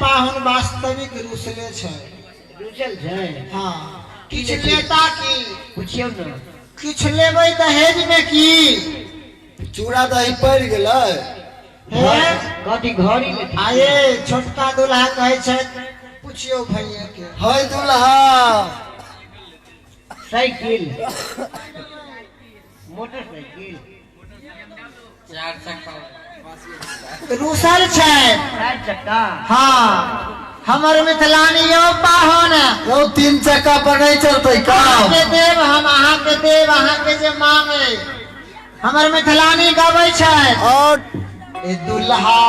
पाहुन वास्तविक रुसले छै। रुसल छै? हाँ किछ लेता की पूछियो न। किछ लेबै दहेज में की चूड़ा दही पड़ गेलै कथी घड़ी ले आये छोटका दुल्हा कहे छै पूछियो भैया के है दुल्हा साइकिल मोटरसाइकिल 4 चक्का रुसल छै 4 चक्का। हाँ हमर मिथिलानी यो पाहुन यौ 3 चक्का पर नहीं चलते का के देव हम अहाँ के देव अहाँ के जे मांगे हमर मिथिलानी गाबै छै। और ए दुल्हा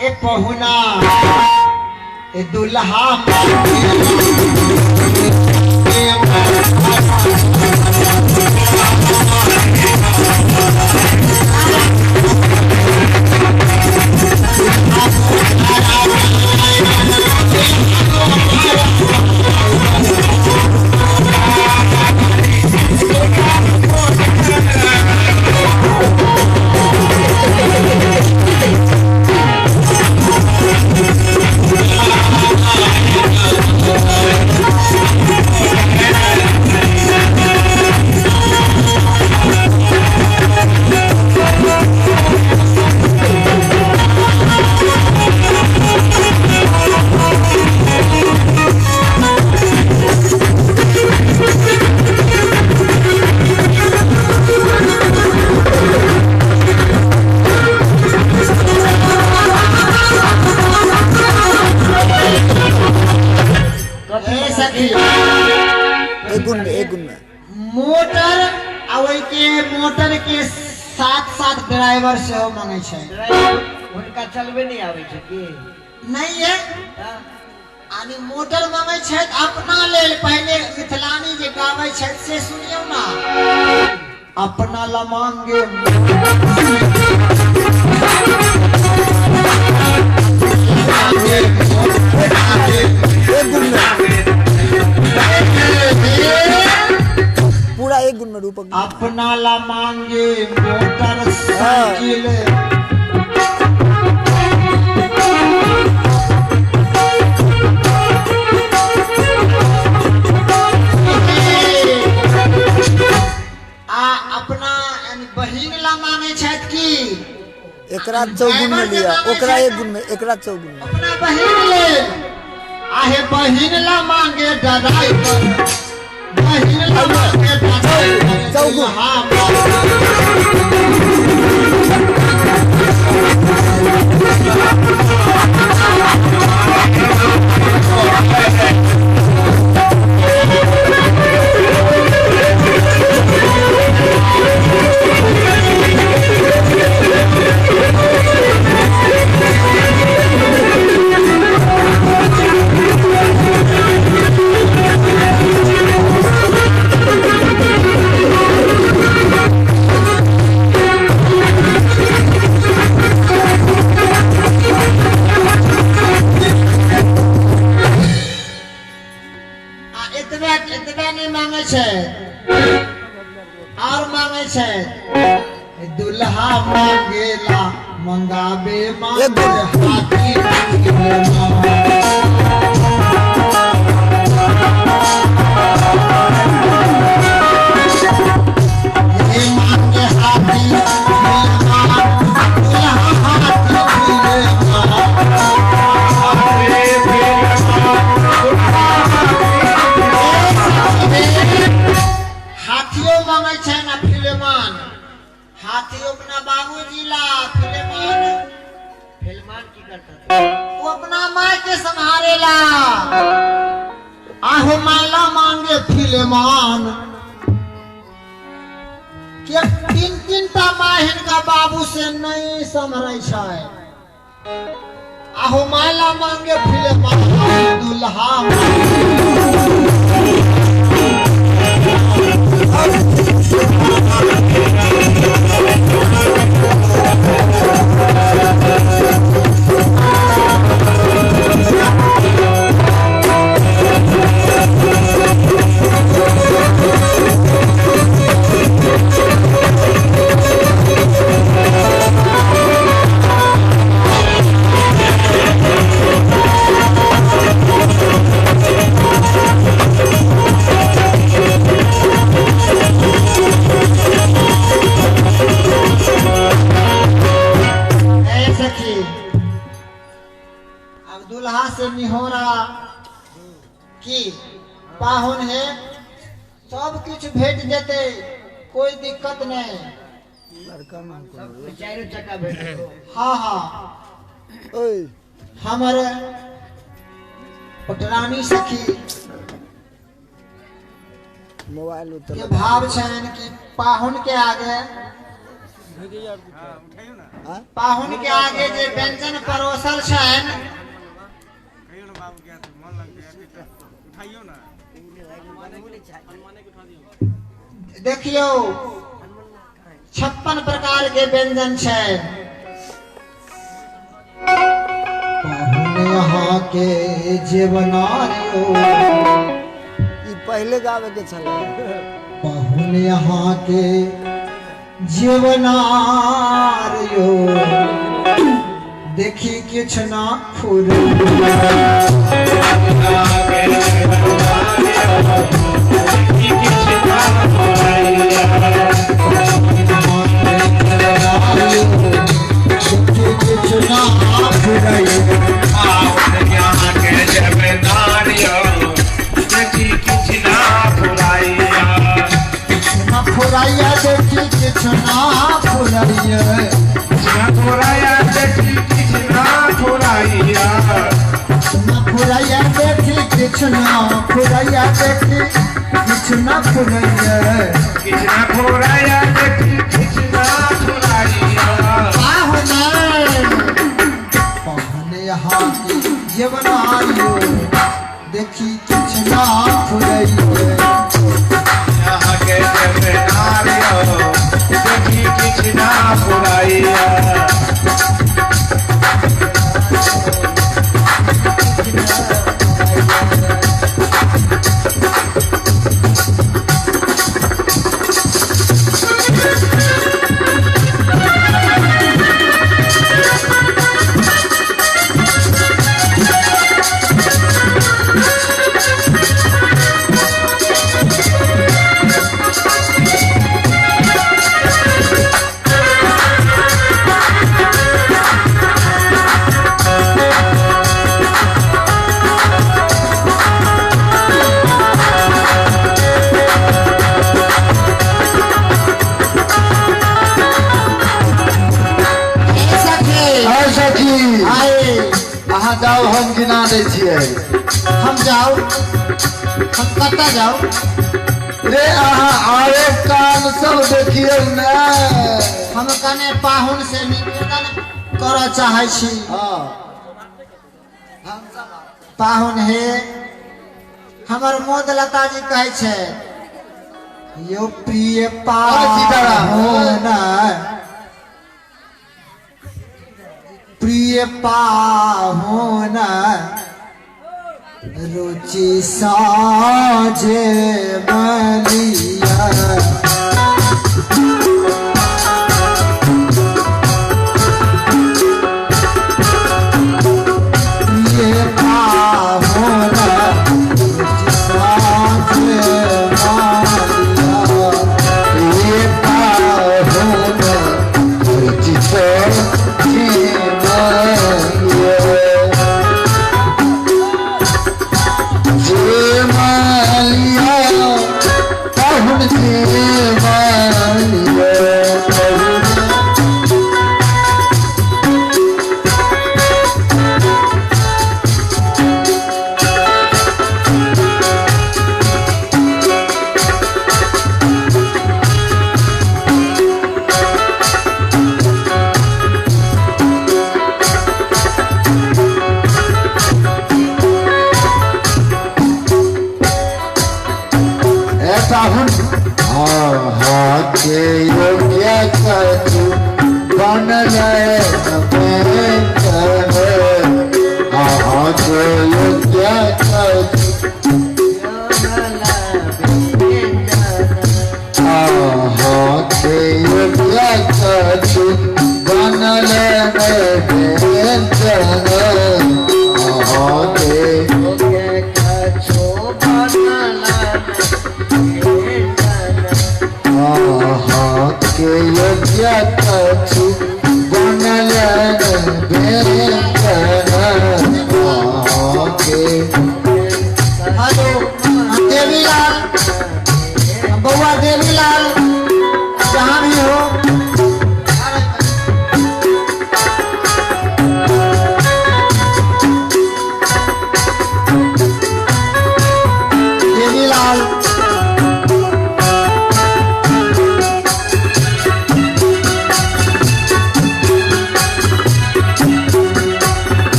ए पहुना ए दुल्हा मोटर आवे के मोटर के साथ ड्राइवर से हो मांगे छै। उनका चलबे नहीं आवे छै की नहीं है आनी मोटर मांगे छै अपना लेल। पहले मिथिलानी जे गावे छै से सुनियो ना अपना ला मांगे पूरा 1 गुण में रूपक अपना ला मांगे मोटर साइकिल अपना बहिन ला मांगे छत की एकरा 4 गुण में लिया ओकरा 1 गुण में एकरा 4 गुण में अपना बहिन ले आहे बहिन ला मांगे ड्राइवर बहिन ला मांगे ड्राइवर इतना नहीं मांगे छै और मांगे छै दुल्हा मांगेला मंगाबे मांगे हाथी हाथियों अपना बाबूजी ला फिल्मान की करता था वो अपना माँ के संहारेला आहो माला मांगे फिल्मान के 3 टा माँ हिनका बाबू से नहीं संभरे छै। आहो माला मांगे फिल्मान दुल्हा दुल्हा से निहोरा की पाहुन है सब कुछ भेट जेते, कोई दिक्कत नहीं। लड़का ना करो। चारों चक्का भेटो। हाँ हाँ ओए हमारे पटरानी सखी मोबाइल के उतर भाव छन कि पाहुन के आगे हाँ? पाहुन के आगे जे व्यंजन परोसल छन देखियो 56 प्रकार के व्यंजन छै। पाहुन यहाँ के जे बनायो, ई पहले गावे के छले। पाहुन यहाँ के जे बनायो, देखी किछ ना फुर फुराइया देखी किछ ना फुराइया, फुराइया देखी किछ ना फुराइया, फुराइया देखी किछ ना फुराइया, किछ ना फुराइया, किछ ना फुराइया देखी किछ ना फुराइया। पाहुन यहाँ की जीवन आयो, देखी किछ ना फुराइया, देखी किछ ना फुराइया। जाओ हम गिना दे छिए। हम जाओ, हम कत्ता जाओ रे अहाँ आवे कान सब देखिए ने। हम कने पाहुन से निवेदन कर चाहे छी। हां पाहुन हे हमर मोद लता जी कहे छे, यो प्रिय पाहुन, प्रिय पाहुन, रुचि साजे मलिया, प्रिय पाहुन, रुचि साजे मलिया, प्रिय पाहुन, रुचि साजे पाहुन के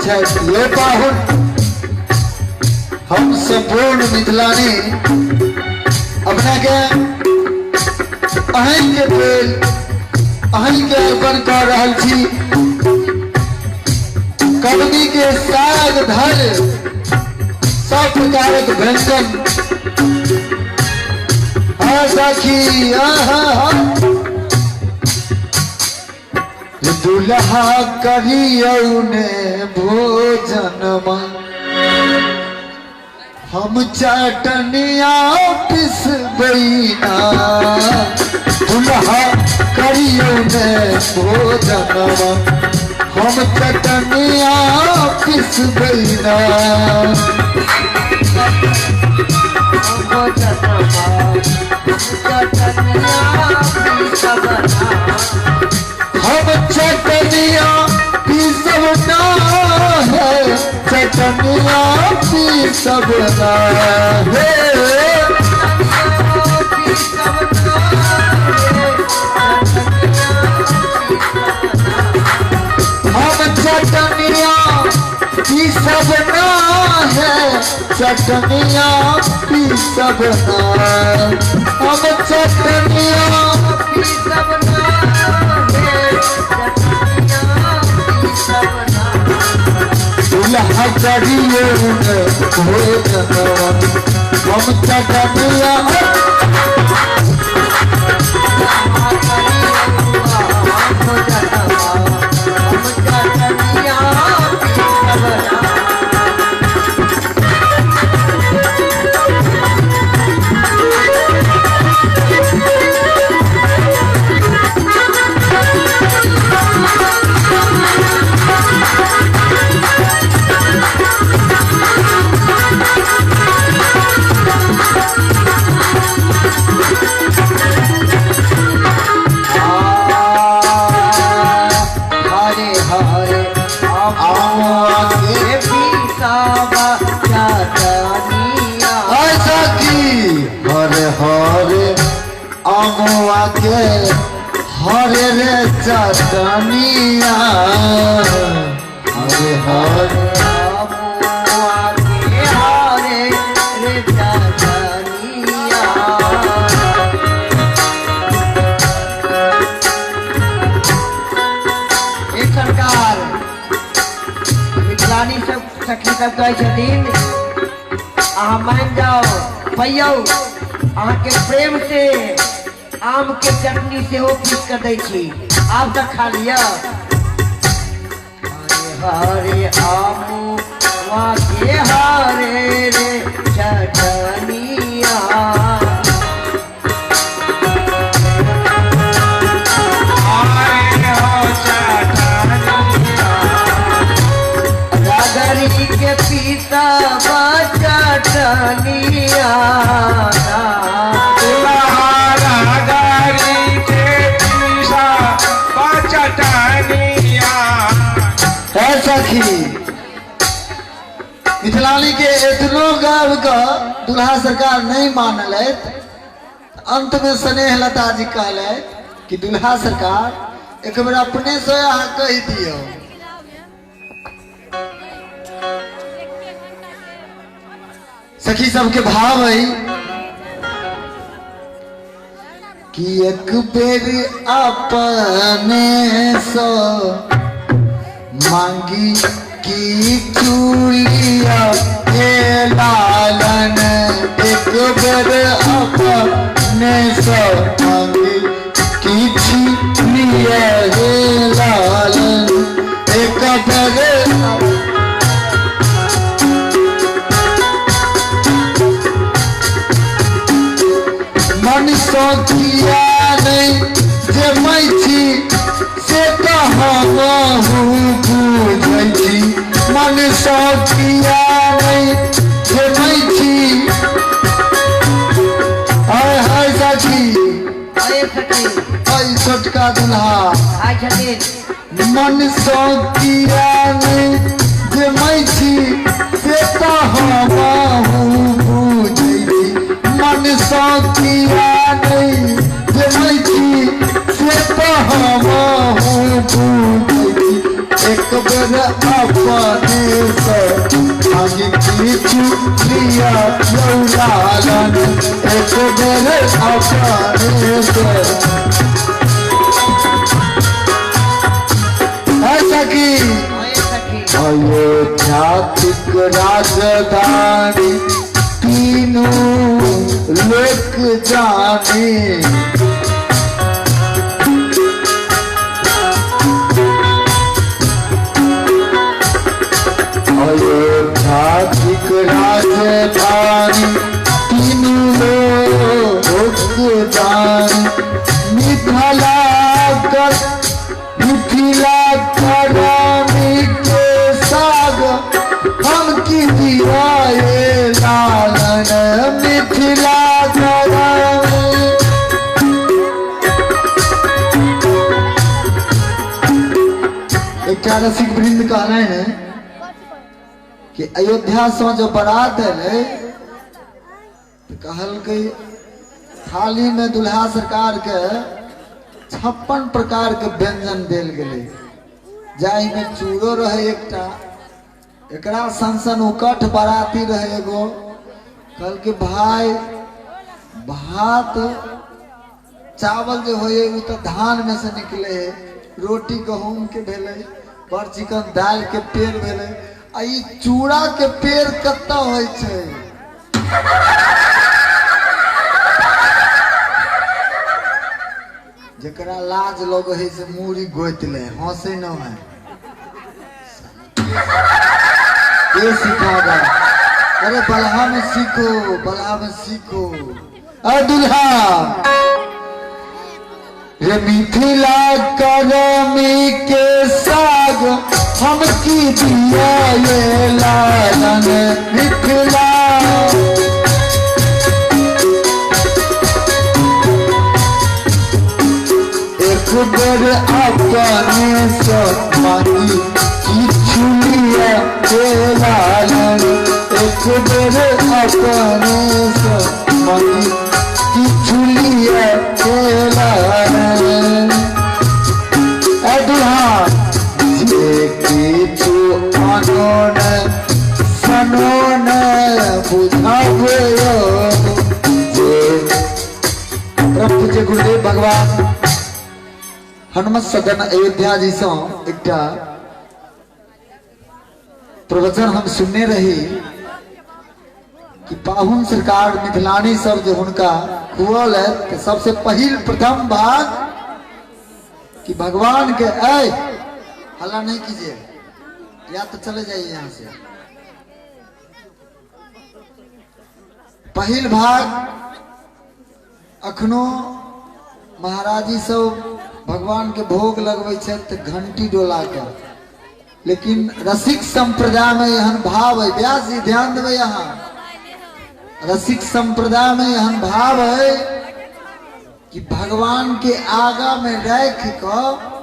छथि ये पाहुन हम संपूर्ण मिथिलानी अपना के अहीं के तेल अहीं के अर्पण कर रहल छी कबनी के साग धर सब प्रकारक व्यंजन सखी दुल्हा करियौ ने भोजन हम चटनिया पिसबैना दुल्हा करियौ ने भोजन हम चटनिया पिसबैना हम चटनिया पिसबना है चटनिया पिसबना है हम चटनिया पिसबना है चटनिया पिसबना हम चटनिया पिसबना दुल्हा करियो ने भोजन हम चटनिया अमुआ के हरे रे चटनिया हरे हरे अमुआ के हरे रे चटनिया एक सरकार मिथिलानी सब सखी सब कहै छथिन अहाँ मान जाओ भैया अहाँ के प्रेम से आम के चटनी से हो पीस कर दै छी आप तक खा लिया हरे हरे आमू वहाँ के हरे रे चटनिया रगड़ी के पीता चटनिया सखी मिथिलानी के एतनो गाव का दुल्हा सरकार नहीं मानल अंत में स्नेह लता जी कहल कि दुल्हा सरकार एक बार अपने से अहाँ कह दियो सखी सबके भाव है कि एक बेर अपने सो मांगी की चूलिया हे लालन एक बेर अपने सो मांगी की चूलिया हे लालन एक बेर मन सो किया नहीं जे मैं छी से कहूँ बुझी मन सो किया नहीं जे मैं छी हाय हाय सखी अरे सखी हाय छोटका दुल्हा आय छथिन मन सो किया नहीं जे मैं छी से कहूँ बुझी मन सो किया नहीं जे मैं छी से कहूँ बुझी एक बेर अपने लिया लालन एक बेर अपने से ऐसा की अयोध्यात्मिक राजधानी तीनों लोक जाने अयोध्यात्मिक राजधानी तीनों लोक जाने मिथिला करामी के साग हम की दियाए लालन मिथिला करामी एक रसिक वृंद कह रहे हैं कि अयोध्या से जो बारात है तो कहल के थाली में दुल्हा सरकार के 56 प्रकार के व्यंजन देल गए जाहि में चूड़ो रहे एकटा एकरा संसन उकठ बाराती रहे एगो कहल के भाई भात चावल जो होए वो तो धान में से निकले है रोटी गहूम के भेले बड़ चिकन दाल के पेड़ भेले आ ई चूड़ा के पेड़ कत्ता होय छै जकरा लाज लगे है से मूड़ी गोत ले हंसे न है ये सिखागा अरे बलहा में सीखो अरे दुल्हा रे मिथिला करमी के साग हम की दिया ये लालन मिथिला एक बेर अपने सत्मानी किछु लिया के लालन एक बेर अपने सत्मानी किछु लिया के लालन ए दुल्हा जे किछु अनोन सनोन बुझावे जे प्रभु जे गुरुदेव भगवान हनुमत सदन अयोध्या जी से एक प्रवचन हम सुनने रही कि पाहुन सरकार मिथिलानी सब जो उनका खुआल है तो सबसे पहिल प्रथम भाग कि भगवान के हल्ला नहीं कीजिए या तो चले जाइए यहाँ से पहिल भाग अखनो महाराजी सब भगवान के भोग लगवे तो घंटी डोला कर लेकिन रसिक संप्रदाय में यहन भाव है व्यास जी ध्यान देवे यहाँ रसिक संप्रदाय में यहन भाव है कि भगवान के आगा में रख कर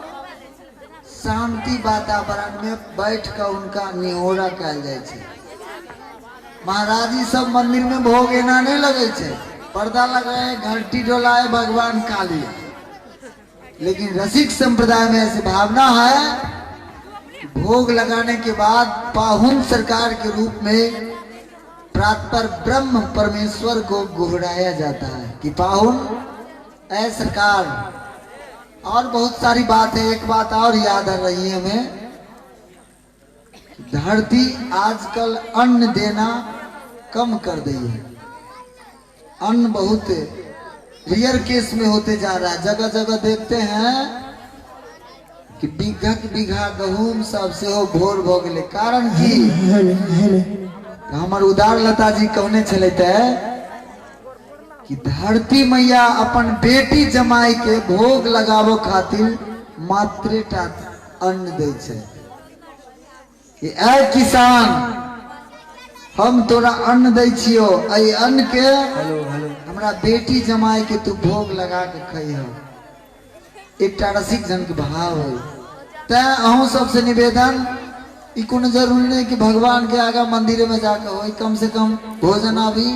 शांति वातावरण में बैठ कर उनका निहोरा कल जाए महाराजी सब मंदिर में भोग एना नहीं लगे छे पर्दा लगाए घंटी डोलाए भगवान काली लेकिन रसिक संप्रदाय में ऐसी भावना है कि भोग लगाने के बाद पाहुन सरकार के रूप में प्रातपर ब्रह्म परमेश्वर को गुहराया जाता है कि पाहुन ऐ सरकार और बहुत सारी बात है एक बात और याद आ रही है हमें धरती आजकल अन्न देना कम कर दी है अन्न बहुत रियर केस में होते जा रहा है जगह जगह देखते हैं कि बीघा के बीघा गहूम सब से हो भोर भ गए कारण की हमार उदार लता जी कहने चले कि धरती मैया अपन बेटी जमाई के भोग लगावो खातिर मात्रेटा अन्न दे छे कि ऐ किसान हम तोरा अन्न दे छियो ऐ अन्न के हमरा बेटी जमाई के तू भोग लगा के खइह एक रसिक जन के भाव है तै अहूँ सबसे निवेदन ई कोनो जरूरी नहीं कि भगवान के आगा मंदिर में जाकर हो कम से कम भोजन आबी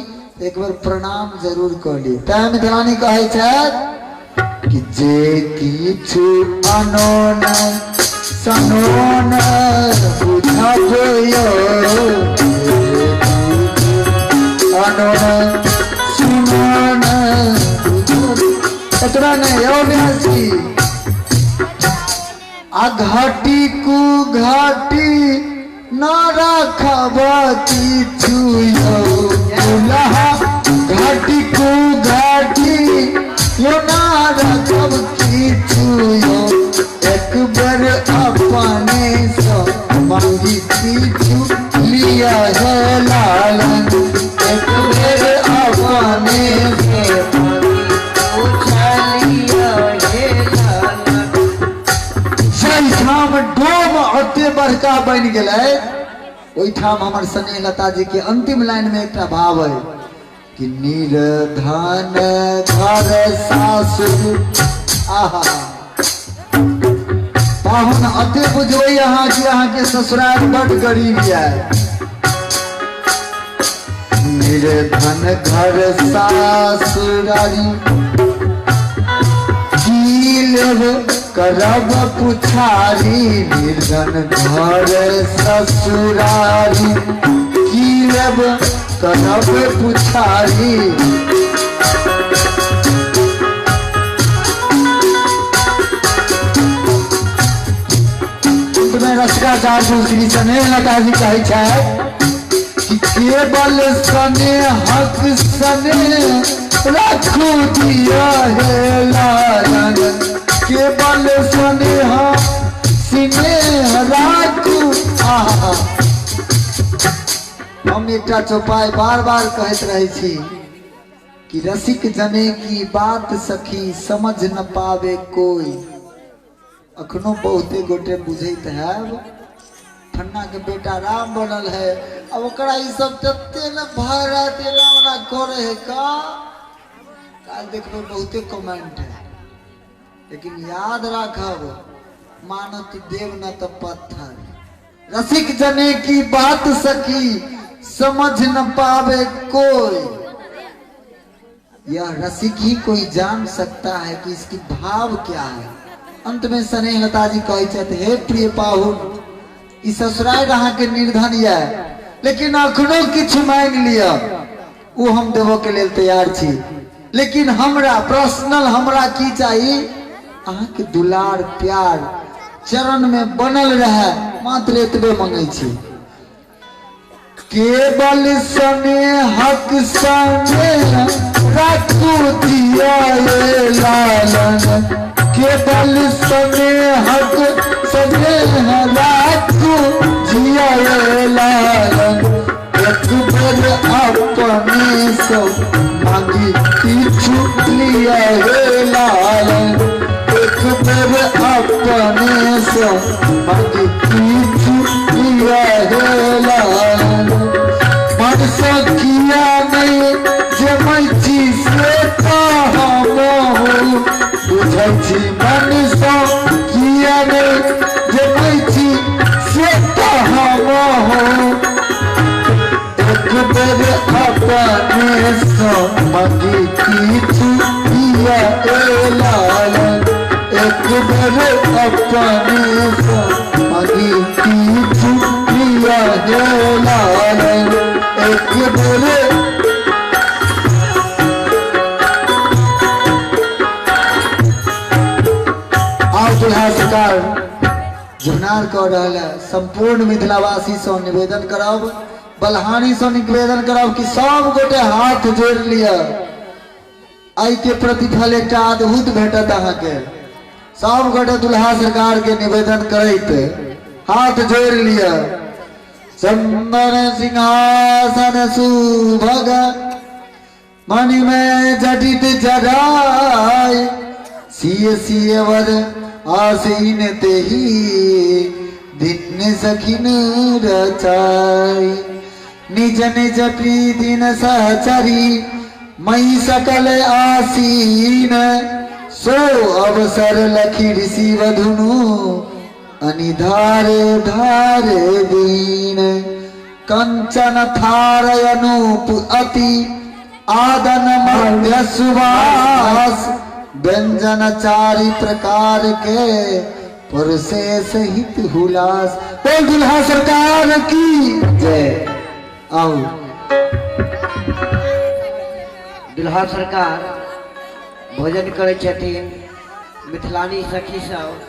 एक बार प्रणाम जरूर कर ली तै मिथिलानी कहे छे कि जे किछु अनोन सनोन बुझाबो आ घाटी कु घाटी न रखब किछु यौ दुल्हा घाटी कु घाटी यो न रखब किछु यौ एक बेर अपने सँ मांगी किछु लिया है लालन एक बेर अपने से पूछा लिया है लालन। जाहिठाम डोम ओते बड़का बन गेलै ओहिठाम हमर स्नेह लता जी के अंतिम लाइन में एकटा भाव है कि निर्धन घर सासुर आहा पाहुन अते बुझबै अहाँ कि अहाँ के ससुराल बड़ गरीब है निर्धन घर सासुरारी की लेब करब पुछारी निर्धन घर ससुरारी की लेब करब पुछारी। रसिकाचार्य श्री स्नेह लता जी कहै छै कि केवल स्नेहक स्नेह रखू दिया हे लालन केवल स्नेह स्नेह राखू। आहा हम एकटा चौपाई बार बार कहत रहे छी कि रसिक जने की बात सखी समझ न पावे कोई। अखनो बहुते गोटे बुझैत है फन्ना के बेटा राम बनल है अब ओकरा ई सब तत्ते न भारत एना करे है का काल देखबे बहुते कमेंट है लेकिन याद राखब मानत देव न त पत्थर। रसिक जने की बात सखी समझ न पावे कोई। यह रसिक ही कोई जान सकता है कि इसकी भाव क्या है। अंत में स्नेह लता जी कहते हे प्रिय पाहुन ई ससुराल अहाँ के निर्धन है लेकिन अखनो किछु मांग लिया वो हम देवो के लिए तैयार छी लेकिन हमरा पर्सनल हमरा की चाहिए अहाँ के दुलार प्यार चरण में बनल रहे मात्र एतबे मांगे छी। केवल स्नेहक स्नेह राखू दिया लालन केवल स्नेहक स्नेह राखू जिया लालन एक बेर अपने से मांगी किछु लिया लालन एक बेर अपने से मांगी किछु लिया लालन। मन से किया नहीं जमै छी से कहमहु बुझै छी मन से किया नहीं जमै छी से कहमहु एक बेर अपने से मांगी किछु लिया लालन एक बेर अपने से मांगी किछु लिया लालन एक बेर। दुल्हा सरकार जुनार कह रहा है संपूर्ण मिथिलावासी से निवेदन करब बलहानी से निवेदन करब कि सब गोटे हाथ जोड़ लिया आई के प्रतिफल एक अद्भुत भेटत अहाँ के सब गोटे दुल्हा सरकार के निवेदन करते हाथ जोड़ लिया। चंदन सिंहासन सुभग मणि में जटित जराय सिय सिय वर आसीन तेही दिन सखिन रचाई निज निज प्रीति न सहचरी मई सकल आसीन सो अवसर लखी ऋषि वधुनु अनिधारे धारे दीन कंचन थारय अनूप अति आदन मध्य सुवास व्यंजन चारि प्रकार के पुरुषे सहित हुलास। बोल दुल्हा सरकार की जय। आओ दुल्हा सरकार भोजन करे छथिन मिथिलानी सखी सब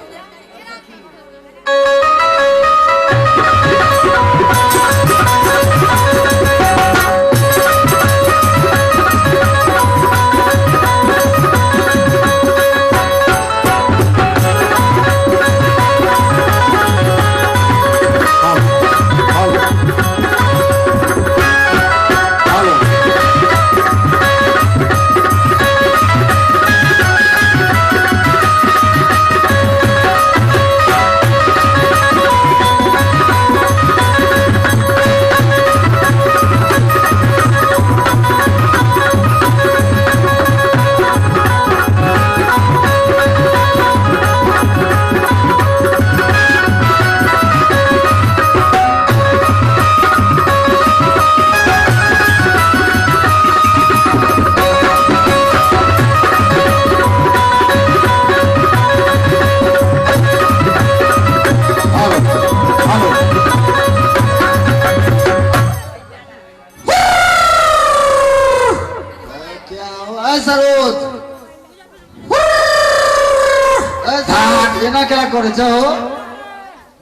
एना केला करे छो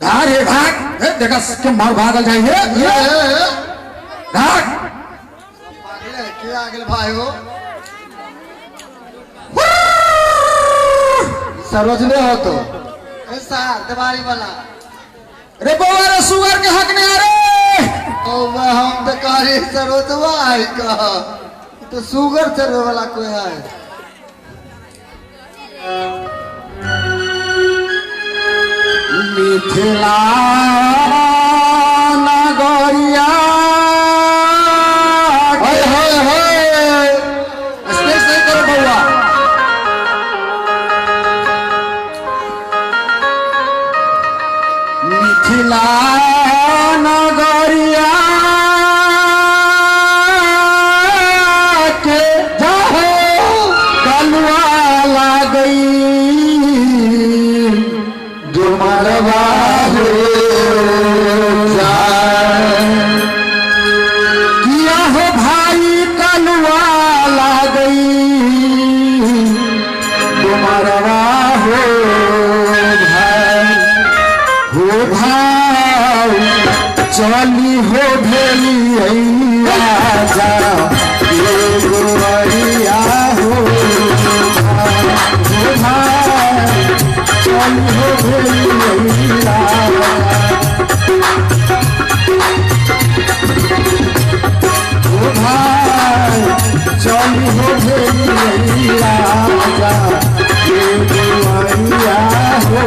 धार हे भाग ए देखा के मार भागल जाई हे भाग पागल के आगल भाई हो सरोजले हो तो ऐसा दवारी वाला रे बउआ रे सुगर के हक नहीं आ रे ओ मैं हम तो करे सरोजवा है का तो सुगर चढ़े वाला कोई है मिथिला नगरिया हाय हाय हाय स्पेस नहीं करो बउआ मिथिला नगरिया के जाहो कलवा लागई डुमरवा हो जाए किया हो भाई कलवा लागई डुमरवा हो भाई चली हो भेली राजा ये गोरिया हो भाई चली हो भेली राजा भाई चली हो भेली राजा ये गोरिया हो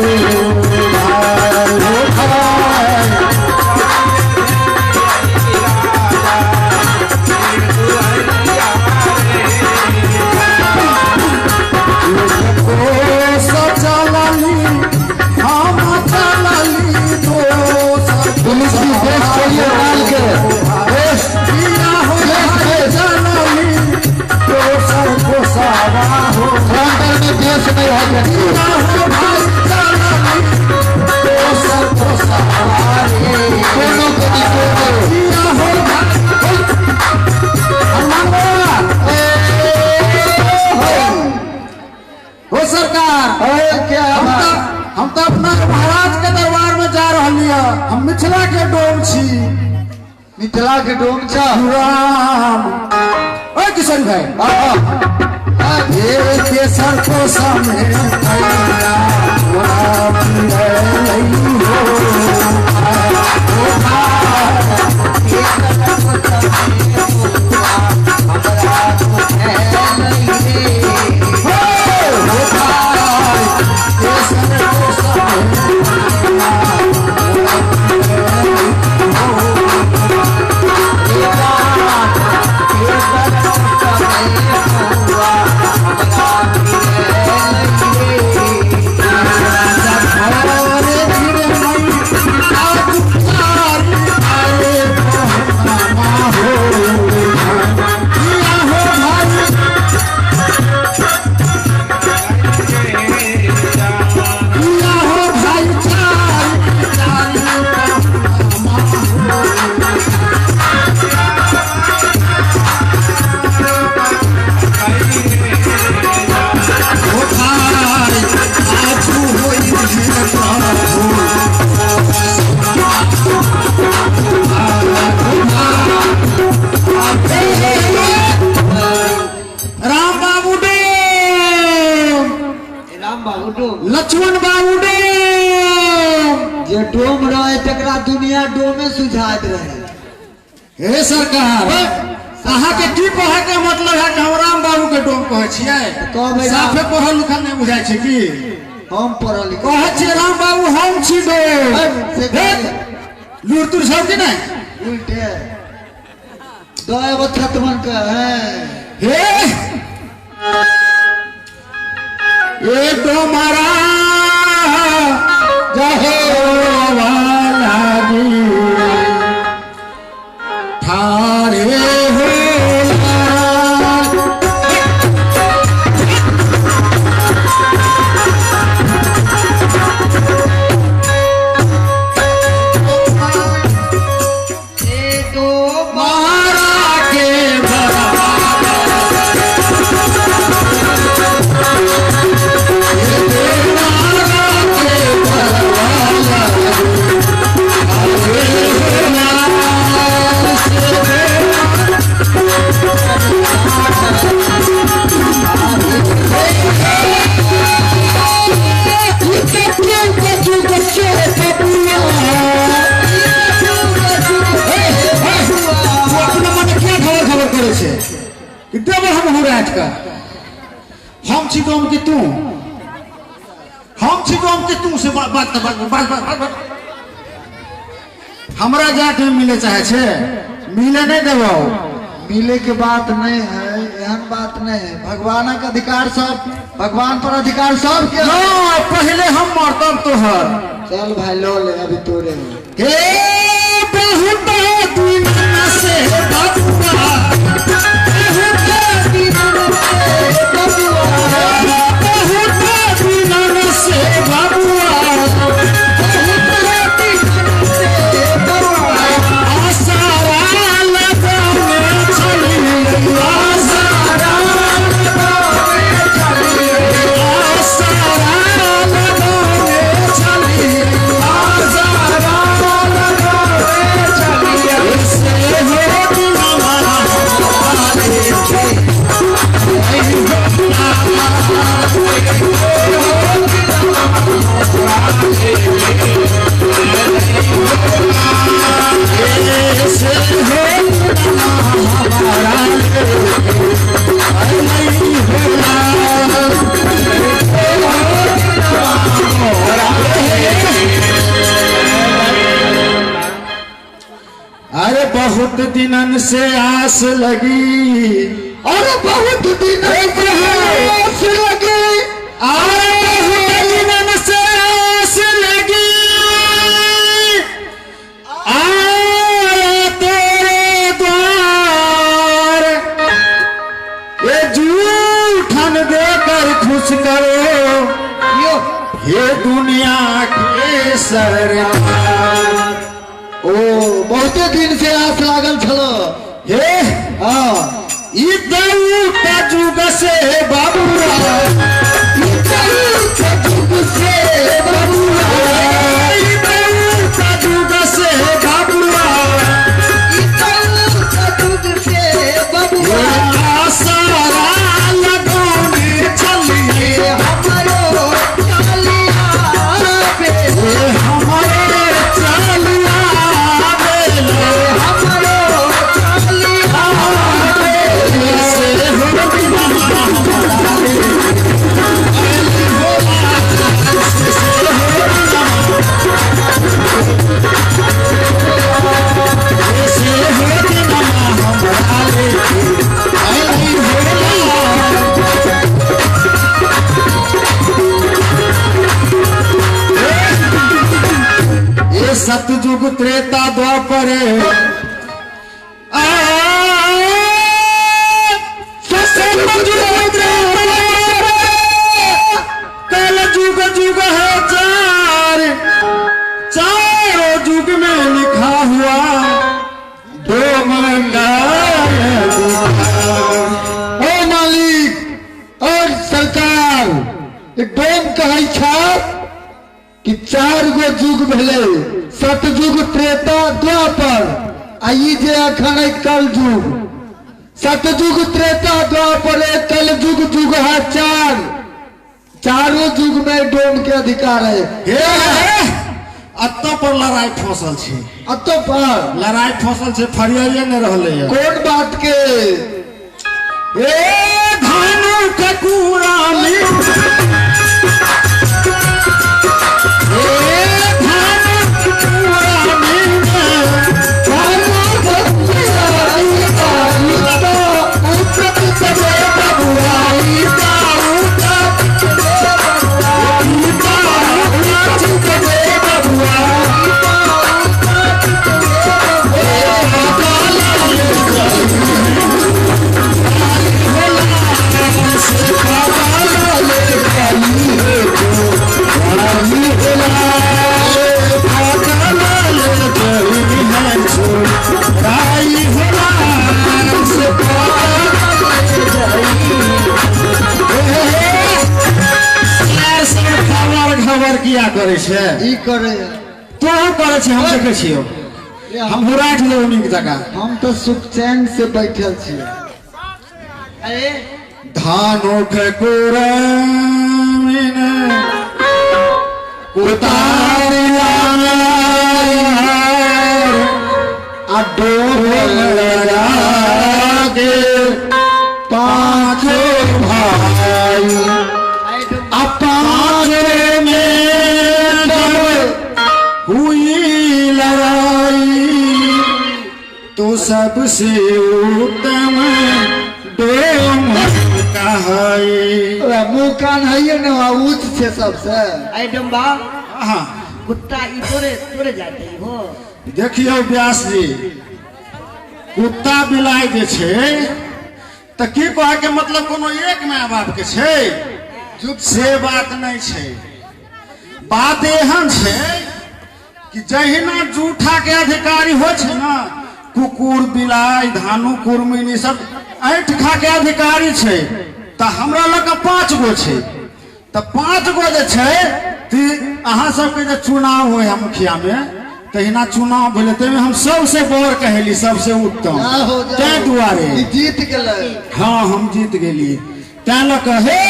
हम तो अपना महाराज के दरबार में जा रही है हम मिथिला के डोम छी मिथिला के डोम छा राम ओ किशन भाई ये केसर को सामने भैया गुलाब लई हो ओ भाई धीरे हे सरकार अहाँ के की कहे के मतलब है कि हम राम बाबू के डोम कहे छियै कहबै राम- साफे पढ़ल लिखल नहीं बुझाई छै की हम पढ़ल लिखल कहे छियै राम बाबू हम छी डोम से कहलियै। लूर तुर सब कि नहीं उल्टे दो छतमन का है हे ये तो मारा जहो वाला जी थारे हो हम छी गाँव के तू हम छी गाँव के तू से बात हमरा जाके मिले चाहे छे मिले नहीं देबो मिले के बात नहीं है एहन बात नहीं है भगवान का अधिकार सब भगवान पर अधिकार सब के ना पहले हम मरतब तोहर चल भाई लो ले अभी तोरे हे बहुत दिन से बबुआ अरे बहुत दिनन से आस लगी अरे बहुत दिन आस लगी अरे बहुत दिनन से आस लगी आया तेरे द्वार ये जूठन देकर खुश करो ये दुनिया के सरकार ओ बहुते दिन से आस लागल छलो हे हाँ ई दौटा जुग से बाबुआ जुग से बबुआ ई दौटा जुग से बाबुआ जुग से बबुआ सारा लगौने चलिए हमारो चालिया पे हमारे चलिया बेला हमारो चालिया से हो ये सतयुग त्रेता द्वापर कल जुग जुग है चारों जुग में लिखा हुआ दो ओ मालिक और सरकार डोम कहै छ कि 4 गो जुग भेले सतयुग त्रेता द्वापर आ ई जे अखन है कल जुग सतयुग त्रेता द्वापर कल जुग जुग है 4 चारों जुग में डोम के अधिकार है हे अत्तो पर लड़ाई फसल छे, अतो पर लड़ाई फसल छे, फरियाइए नहीं रहले है। कोन बात के? ए धानु के कूड़ा में, ए धानु के कूड़ा में, किया करे छे? ई करे तो हम करे छे, हम देखे छियो, हम हुराठ ले उन्हीं की जगह। हम तो सुख चैन से बैठल छियै। अरे धानो के कोरा में उतारिया आ डोर लगा के पांचो भाई अपारे में हुई लड़ाई, तो सबसे उत्तम डोम कहाई। मुँह कान है ना ऊंच छे सबसे। आई डम्बा हाँ कुत्ता ई तोरे जाते ही हो। देखियो व्यास जी, कुत्ता बिलाई जे छे त की कहे के मतलब कोनो एक माय बाप के छे, से बात नहीं छे। बात एहन छे कि जहिना जूठा के अधिकारी हो छे ना, कुकुर बिलाई धानु कुर्मिनी सब ऐठ खा के अधिकारी छे, त हमरा लग 5 गो छे। त 5 गो जे छे ती अहाँ सबके जे चुनाव होय मुखिया में, तहिना चुनाव भेले ते में हम सबसे बड़ कहली, सबसे उत्तम तै दुआरे जीत गेलै। हाँ हम जीत गेली। तै ल कहे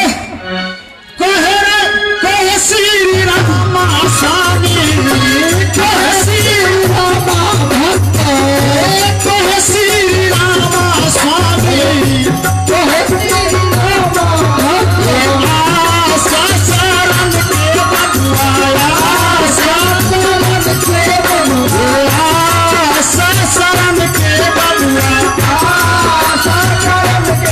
कहे श्री राम स्वामी, कहे श्री राम भक्त, कहे श्री राम स्वामी, कहे श्री राम भक्त, शरण के बबुआ, शरण के बबुआ, शरण के बबुआ, शरण के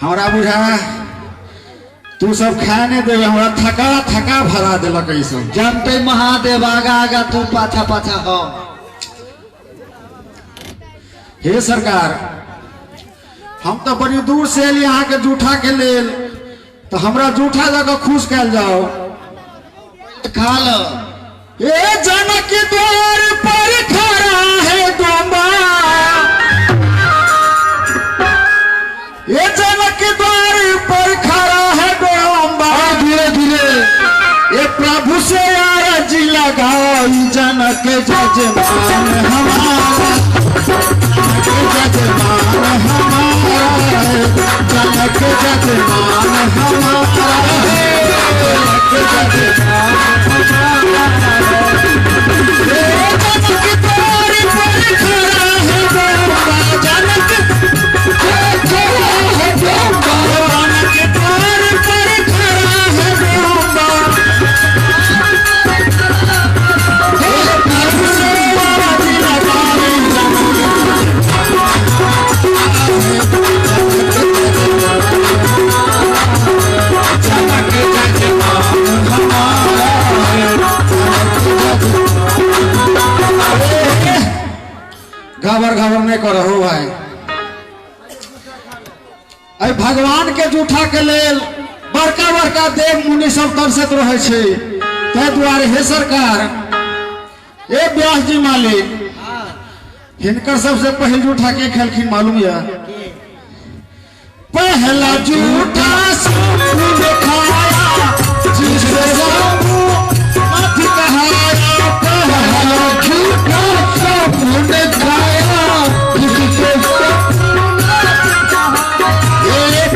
हमरा बुझा तू सब खाने देवे, हमरा थका भरा दिलक। ई सब जानते महादेव आगा आगा तू पाछा पाछा हो। हे सरकार, हम तो बड़ी दूर से एली यहाँ के जूठा के लेल, तो हमरा जूठा जगह खुश कैल जाओ। खा लो। ए जनक द्वार पर खड़ा है डोंबा, ये जनक द्वार पर खड़ा है डोंबा, धीरे धीरे ये प्रभु से आरज लगाई, जनक जजमान हमारा, जजमान हमारा, जनक जजमान हमारा, जनक जजमान हमारा। जनक द्वार पर खड़ा है डोंबा, जनक खड़ा है डोंबा, जनक द्वार पर खड़ा है डोंबा, प्रभु से आरज लगाई, घबर घबर नहीं करो हो भाई। अरे भगवान के जूठा के लेल बड़का बड़का देव मुनि सब तरसत रहे छे, तै दुआरे हे सरकार, ए व्यास जी मालिक, हिनकर सबसे पहले जूठा के खेलखिन मालूम है? पहला जूठा साबुन खाया जिससे साबुन मत कहाया। पहला जूठा साबुन खाया जिससे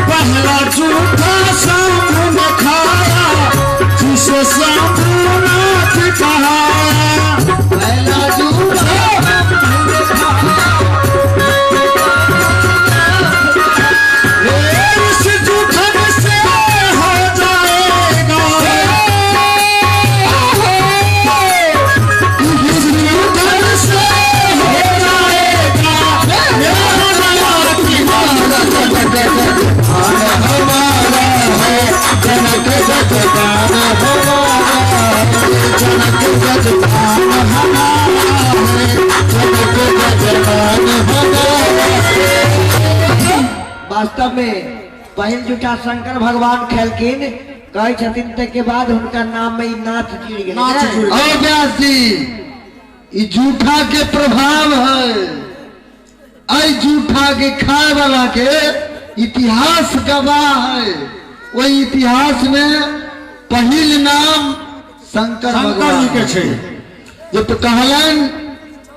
पहला जूठा साबुन खाया जिससे साबुन मत कहाया। पहला जूठा इस जूठन से हो जाएगा, इस जूठन से हो जाएगा मेरा किनारा। हमारा है जनक जजमान हमारा है, जनक जजमान हमारा है, जनक जजमान हमारा है। वास्तव में पहिल जूठा शंकर भगवान खेलकिन, कहे छथिन ते के बाद उनका नाम में ई नाथ जुड़ गेल। नाथ जुड़ गेल। और व्यास जी ई जूठा के प्रभाव है। आई जूठा के खाए वाला के इतिहास गवाह है। वही इतिहास में पहिल नाम शंकर शंकर जी भगवान के छे। जब कहलन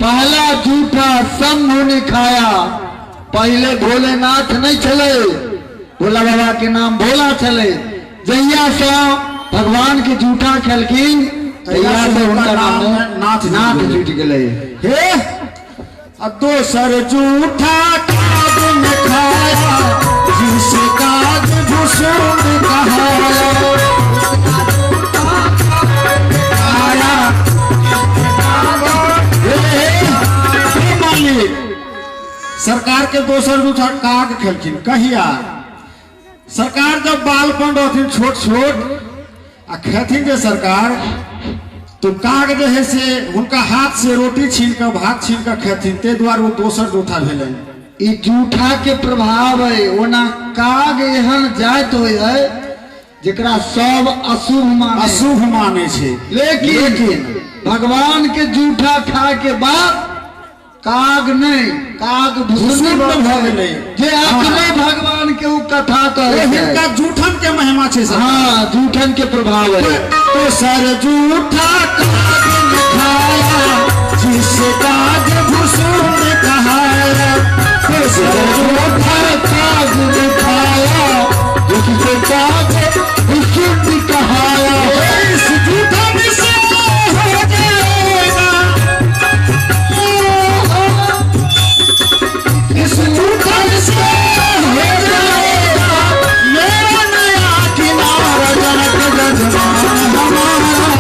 पहला जूठा शंभु ने खाया। पहले भोलेनाथ नहीं चले, भोला बाबा के नाम भोला चले। जहिया से भगवान के जूठा खेलकिन तहिया से उनका नाम नाथ जुट गए। हे दोसर जूठा काग में खाया जिसे काग भूषण कहाया। हे मालिक, सरकार के दोसर जूठा काग खेलखिन कहिया? सरकार जब बालपन रहथिन छोट छोट आ खेथिन जे सरकार, तो काग जे है से उनका हाथ से रोटी छीन कर भात छीन कर खेथिन, ते द्वारा वो दोसर जूठा भेलन। ई जूठा के प्रभाव है। ओना काग एहन जात हो है जेकरा सब अशुभ माने। अशुभ माने छे। लेकिन भगवान के जूठा खा के बाद काग नहीं, काग भूषण भऽ गेलै। जे अपने भगवान के उ कथा कहे छै। हिनका जूठन के महिमा छे सर। हाँ, जूठन के प्रभाव है। तो सर जूठा काग में खाया जिसे काग भूषण कहाया। तो सर जूठा काग ने खाया जिससे काग भूषण कहाया। इस जूठन से हो जाएगा, इस जूठन से हो जाएगा मेरा नया किनारा। जनक जजमान हमारा,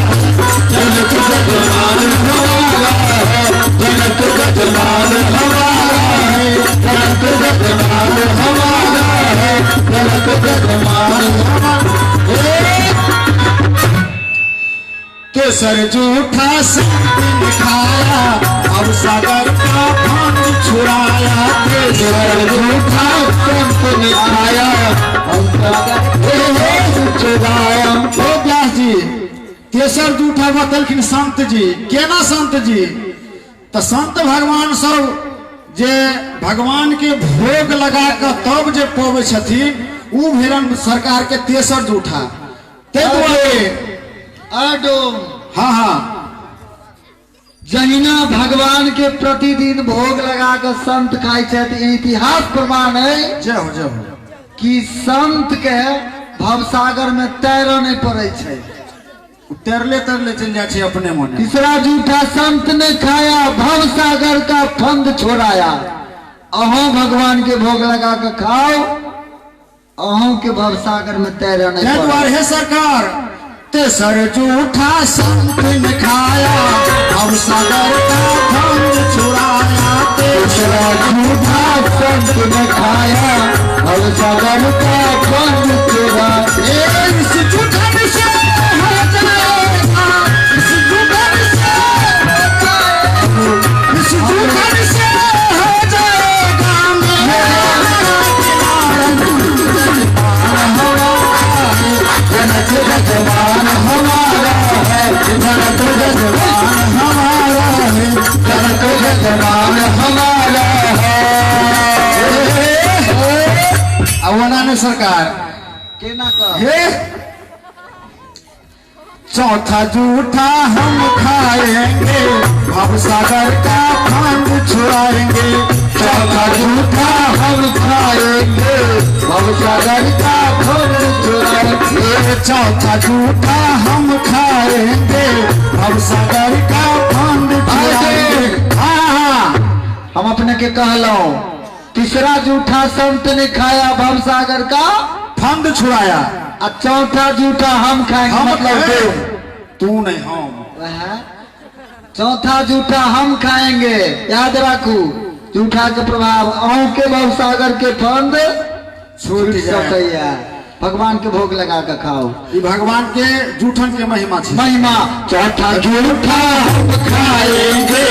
जनक जजमान हमारा है, जनक जजमान हमारा है, जनक जजमान हमारा है, जनक जजमान हमारा। केसर जूठा संग खाया अब सागर का फन छुड़ाया। केसर जूठा संग खाया अब सागर छुड़ाया। ओ व्यास जी, केसर जूठा बतलखिन संत जी। केना संत जी? तो संत भगवान सब जे भगवान के भोग लगा कर तब जे पबै छथिन, उ भेलन सरकार के तेसर जूठा। ते दुआरे आडोम हाँ हाँ जहिना भगवान के प्रतिदिन भोग लगा कर संत खाई छथि। ई इतिहास प्रमाण है जय हो जय हो। कि संत के भवसागर में तैरऽ नहीं पड़े छै। तरले तरले चल जाए छे अपने मने। तीसरा जूठा संत ने खाया, भवसागर का फंद छोड़ाया। अहों भगवान के भोग लगा कर खाओ, अहों के भवसागर में तैरऽ नहीं जय द्वार पड़े। है सरकार। तेसर जूठा संत ने खाया अब सागर का फंद छुड़ाया। तीसरा जूठा संत ने खाया, भवसागर का फंद छोड़ाया। इस जूठन से हो जाएगा, इस जूठन से हो जाएगा, इस जूठन से हो जाएगा मेरा जनक जजमान हमारा है, जनक जजमान हमारा है, जनक जजमान हमारा सरकार केना कह हे चौथा जूठा हम खाएंगे भवसागर का फंद छुड़ाएंगे। चौथा जूठा हम खाएंगे भवसागर का फंद छुड़ाएंगे। चौथा जूठा हम खाएंगे भवसागर का फंद छुड़ाएंगे। हाँ हम अपने के कहलो तीसरा जूठा संत ने खाया भवसागर का फंद छुड़ाया। और चौथा जूठा हम खाएंगे हम मतलब तू नहीं हम। वह चौथा जूठा हम खाएंगे। याद रखू जूठा के प्रभाव अहू के भवसागर के फंद छूट जाए। सकैया। भगवान के भोग लगा के खाओ। ये भगवान के जूठन के महिमा छे। महिमा चौथा जूठा हम खाएंगे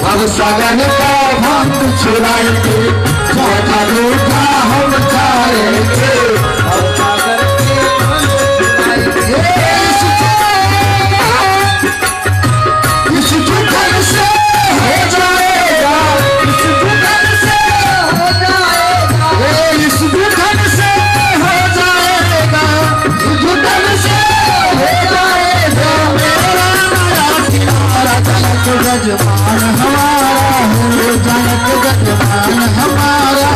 भवसागर का फंद छुड़ाएंगे। चौथा जूठा हम खाएंगे भवसागर के फंद छुड़ाएंगे। इस जूठन से हो जाएगा, इस जूठन से हो जाएगा, इस जूठन से हो जाएगा, इस जूठन से हो जाएगा। मेरा नया किनारा जनक जजमान हमारा है, जनक जजमान हमारा,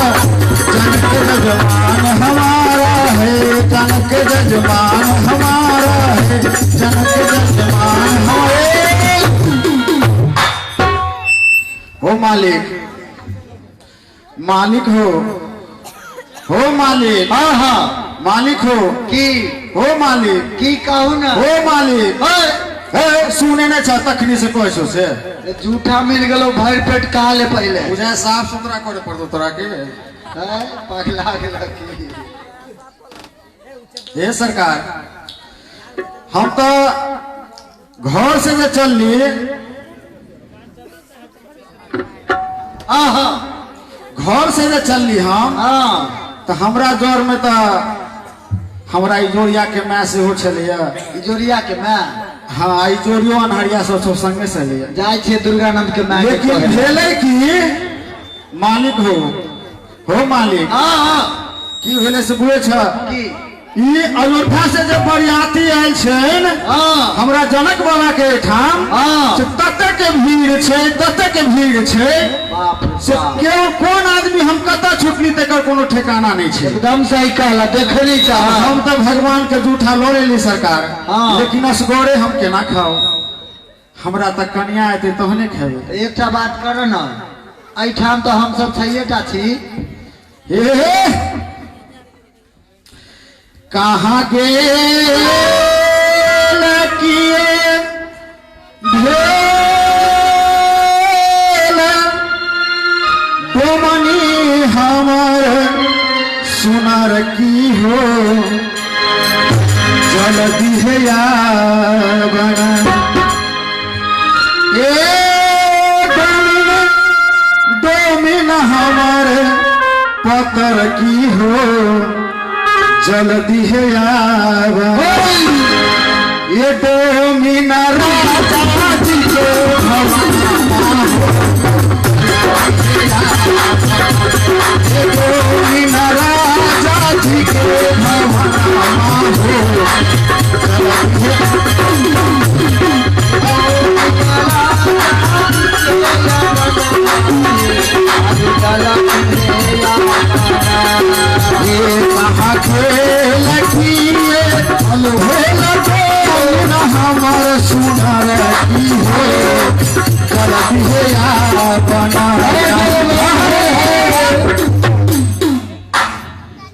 जनक जजमान हमारा है, जनक जजमान हमारा है, जनक जजमान हमारे। हो मालिक, मालिक हो मालिक, हाँ हाँ मालिक हो मालिक, की कहू ना हो मालिक। ए, सुने न चाह तखनी से कैसो से जूठा मिल गलो भर पेट कहा ले पहले मुझे साफ सुथरा करे पड़तो तोरा के। पगला गेला की। हे सरकार, हम तो घर से जे चलली हाँ घर से जे चलली हम हाँ तो हमरा जोर में तो हमरा इजोरिया के मैं से हो छलिया। इजोरिया के मैं हाँ इजोरियो अनहरिया सब संगे से लिया। जाय छे दुर्गानंद के मैं लेकिन भेले की मालिक हो मालिक हाँ हाँ की भेले से बुझे छ की ई अयोध्या से जब बरियाती आयल छन हाँ हमरा जनक बाबा के ठाम हाँ। से तते के भीड़ छे, तते के भीड़ छे बाप रे से बाप। केओ कोन आदमी हम कता छुटली तेकर कोनो ठिकाना नहीं छे। एकदम सही कहला देखली चाह हम तो भगवान के जूठा लो लेली सरकार हाँ। लेकिन असगोरे हम केना खाओ। हमरा तक कन्या आते तहने खेबे। एक टा बात करो ना एठाम तो हम सब छइए टा छी। हे कहाँ गेल किए भेल डोमनी हमर सुनर की हो जल्दी है बना डोमिन हमर पतर की हो जल्दी है ये डोमिना राजा जी के ये डोमिना राजा जी के हमार सुनर की हो जल्दी है बना।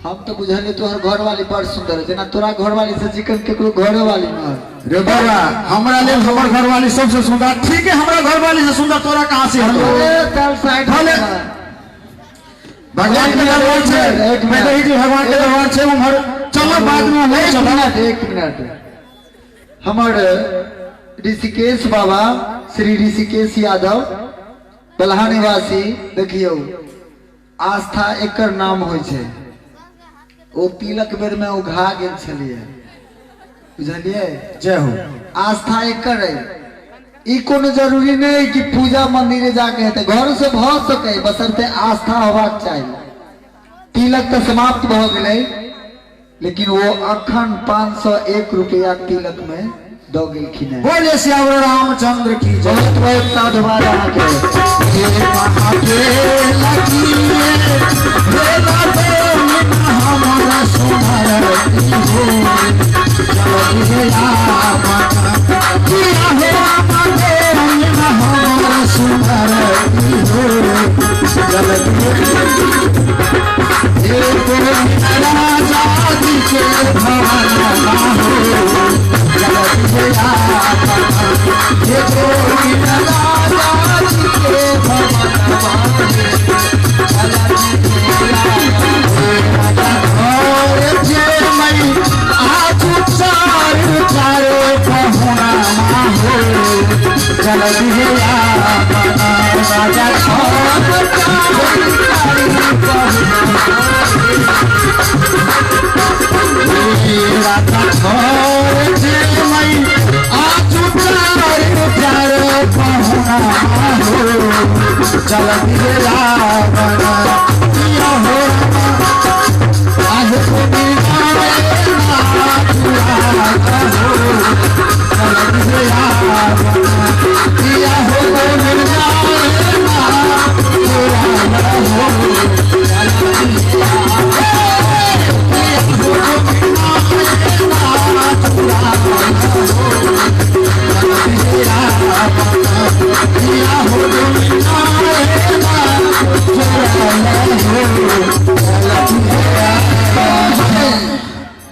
हम तो बुझलिए तोहर घर वाली बड़ सुंदर है जना तोरा घर वाली से चिकन केकरो घर वाली न रे बाबा हमरा ले हमर घरवाली सबसे सुंदर। ठीक है हमरा घरवाली से सुंदर तोरा कहाँ से हतो। चल साइड भले भगवान के दरबार छे एक मिनट। मैं जी भगवान के दरबार छे उमर चलो बाद में हम एक चलो। मिनट एक मिनट। हमर ऋषिकेश बाबा श्री ऋषिकेश यादव बलहा निवासी देखियो आस्था एकर नाम होय छे। ओ तिलक बेर में उघा गेल छलिए बुझलिए। जय हो। आस्था एकर है ई कोनो जरूरी नहीं कि पूजा मंदिर जाके हेते घर से भ सके बशर्ते आस्था होबाक चाहिए। तिलक तो समाप्त भ गेलै लेकिन वो अखन 501 रुपया तिलक में दो गेलखिन है। बोले श्याम रामचंद्र की जय। बहुत बहुत साधुवाद आके हे महादेव लगी हे बाबे हमरा सुनरती हो जल दिया माता किया हे महादेव हमरा सुनरती हो जल हे राजा जी के भवन हो जल दिया माता ये गोविंद राजा जी के भवन और जे मई आज चार चारो पहुना हो जल दिया राजा छोड़ राजा छोड़ जे मई आज चार पहुना हो जल दिया हो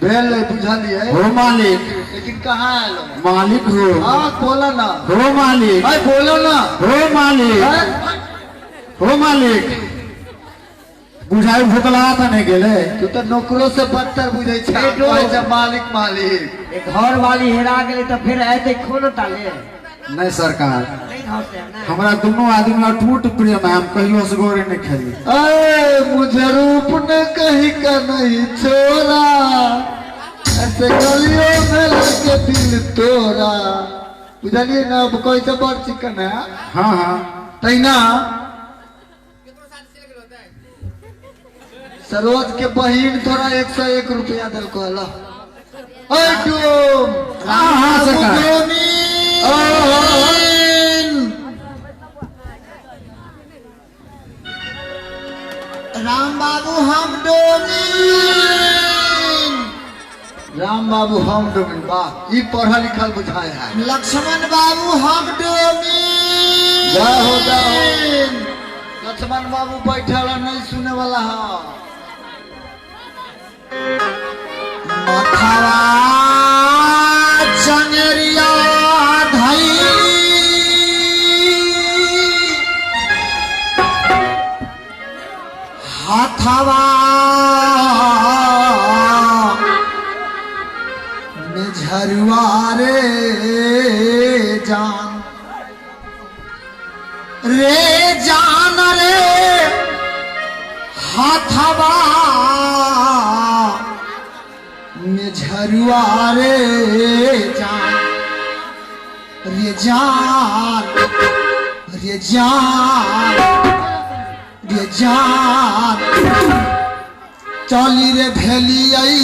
भेल बुझलिए हो मालिक, लेकिन कहाँ आयल मालिक हो, हाँ बोला ना हो मालिक, भाई बोलो ना हो मालिक, हैं? हो मालिक, बुझाई भुतला था नहीं गेले। तू तो नौकरों से बदतर बुझे छे बेटो। कहै छै मालिक मालिक। एक घर वाली हेरा गेली तो फिर ऐसे खोल ताले नहीं सरकार, नहीं धरते ना। हमारा दोनों आदमी का टूट प्रेम है, हम कहियो से गोरे नहीं खेली। अरे मुझे रूप ने कहीं का नहीं छोड़ा, ऐसे गलियों में लगे दिल तोड़ा। बुझलिए ना कोई से बड़ चिकन है हाँ हाँ तैना सरोज के बहिन थोड़ा 101 रुपया दिल कहला। हाँ हाँ सरकार, राम बाबू हम डोमीन। राम बाबू हम डोमिन वाह ई पढ़ा लिखल बुझाए है। लक्ष्मण बाबू हम डोमीन। जाओ जाओ लक्ष्मण बाबू बैठल नहीं सुने वाला है। मथवा चंगरिया धई हाथवा में झरुआ रे जान रे हाथवा में झरुआ रे जान रे जान रे जान रे जान चली रे भेली आई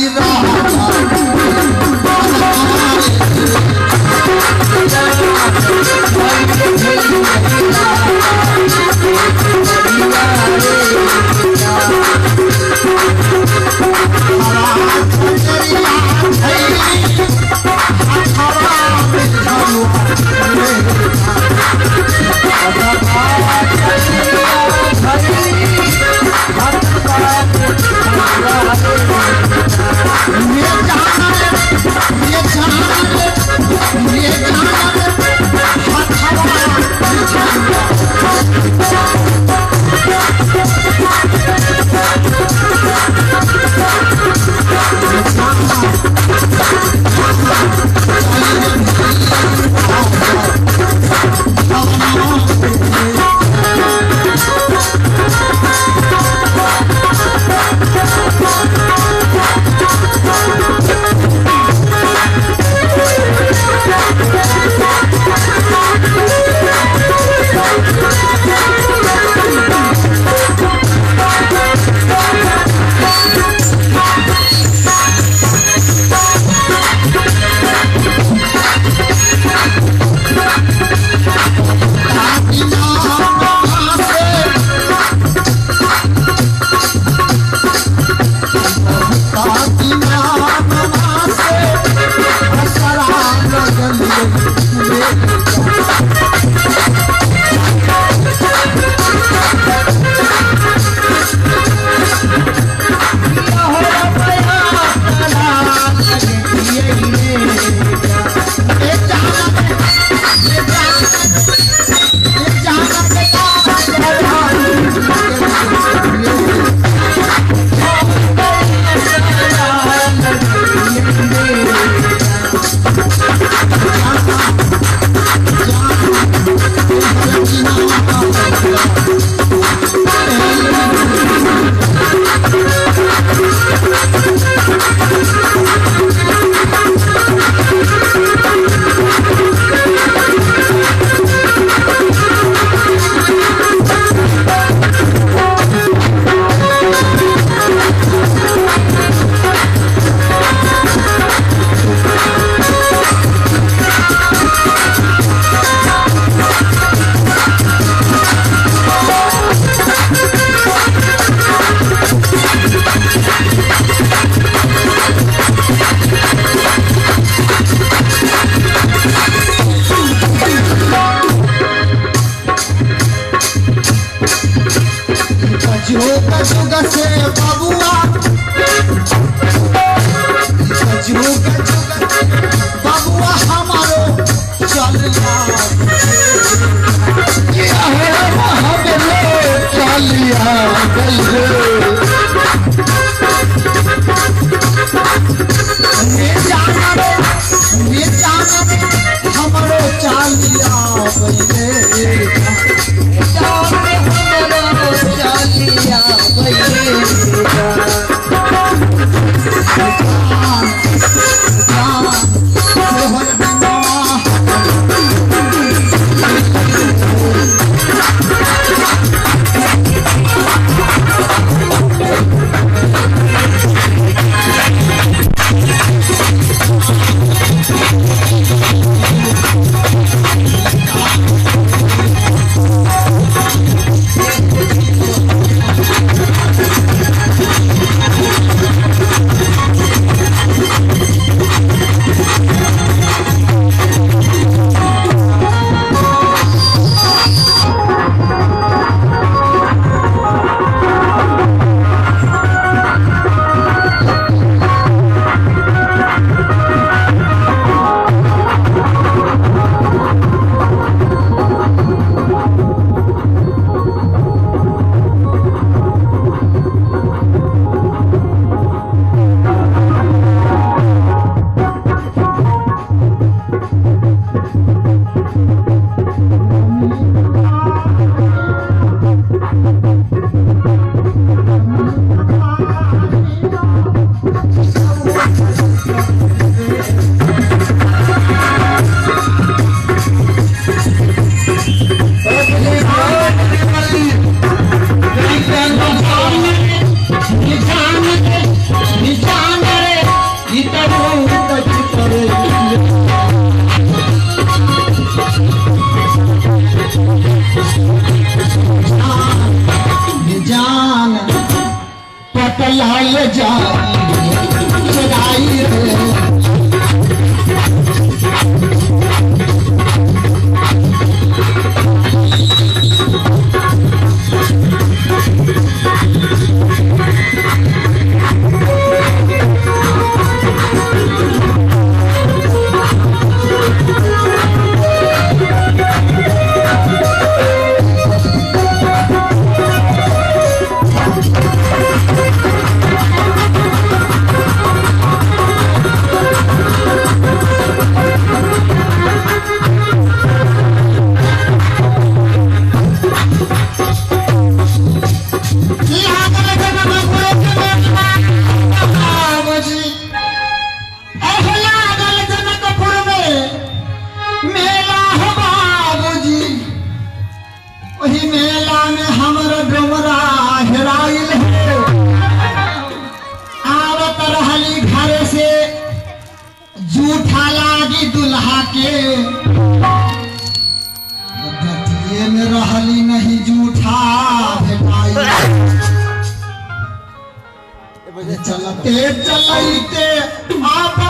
जुग से बबुआ जुग बबुआ हमारो चलिया चलिया हमारो चलिया चलते चलते आप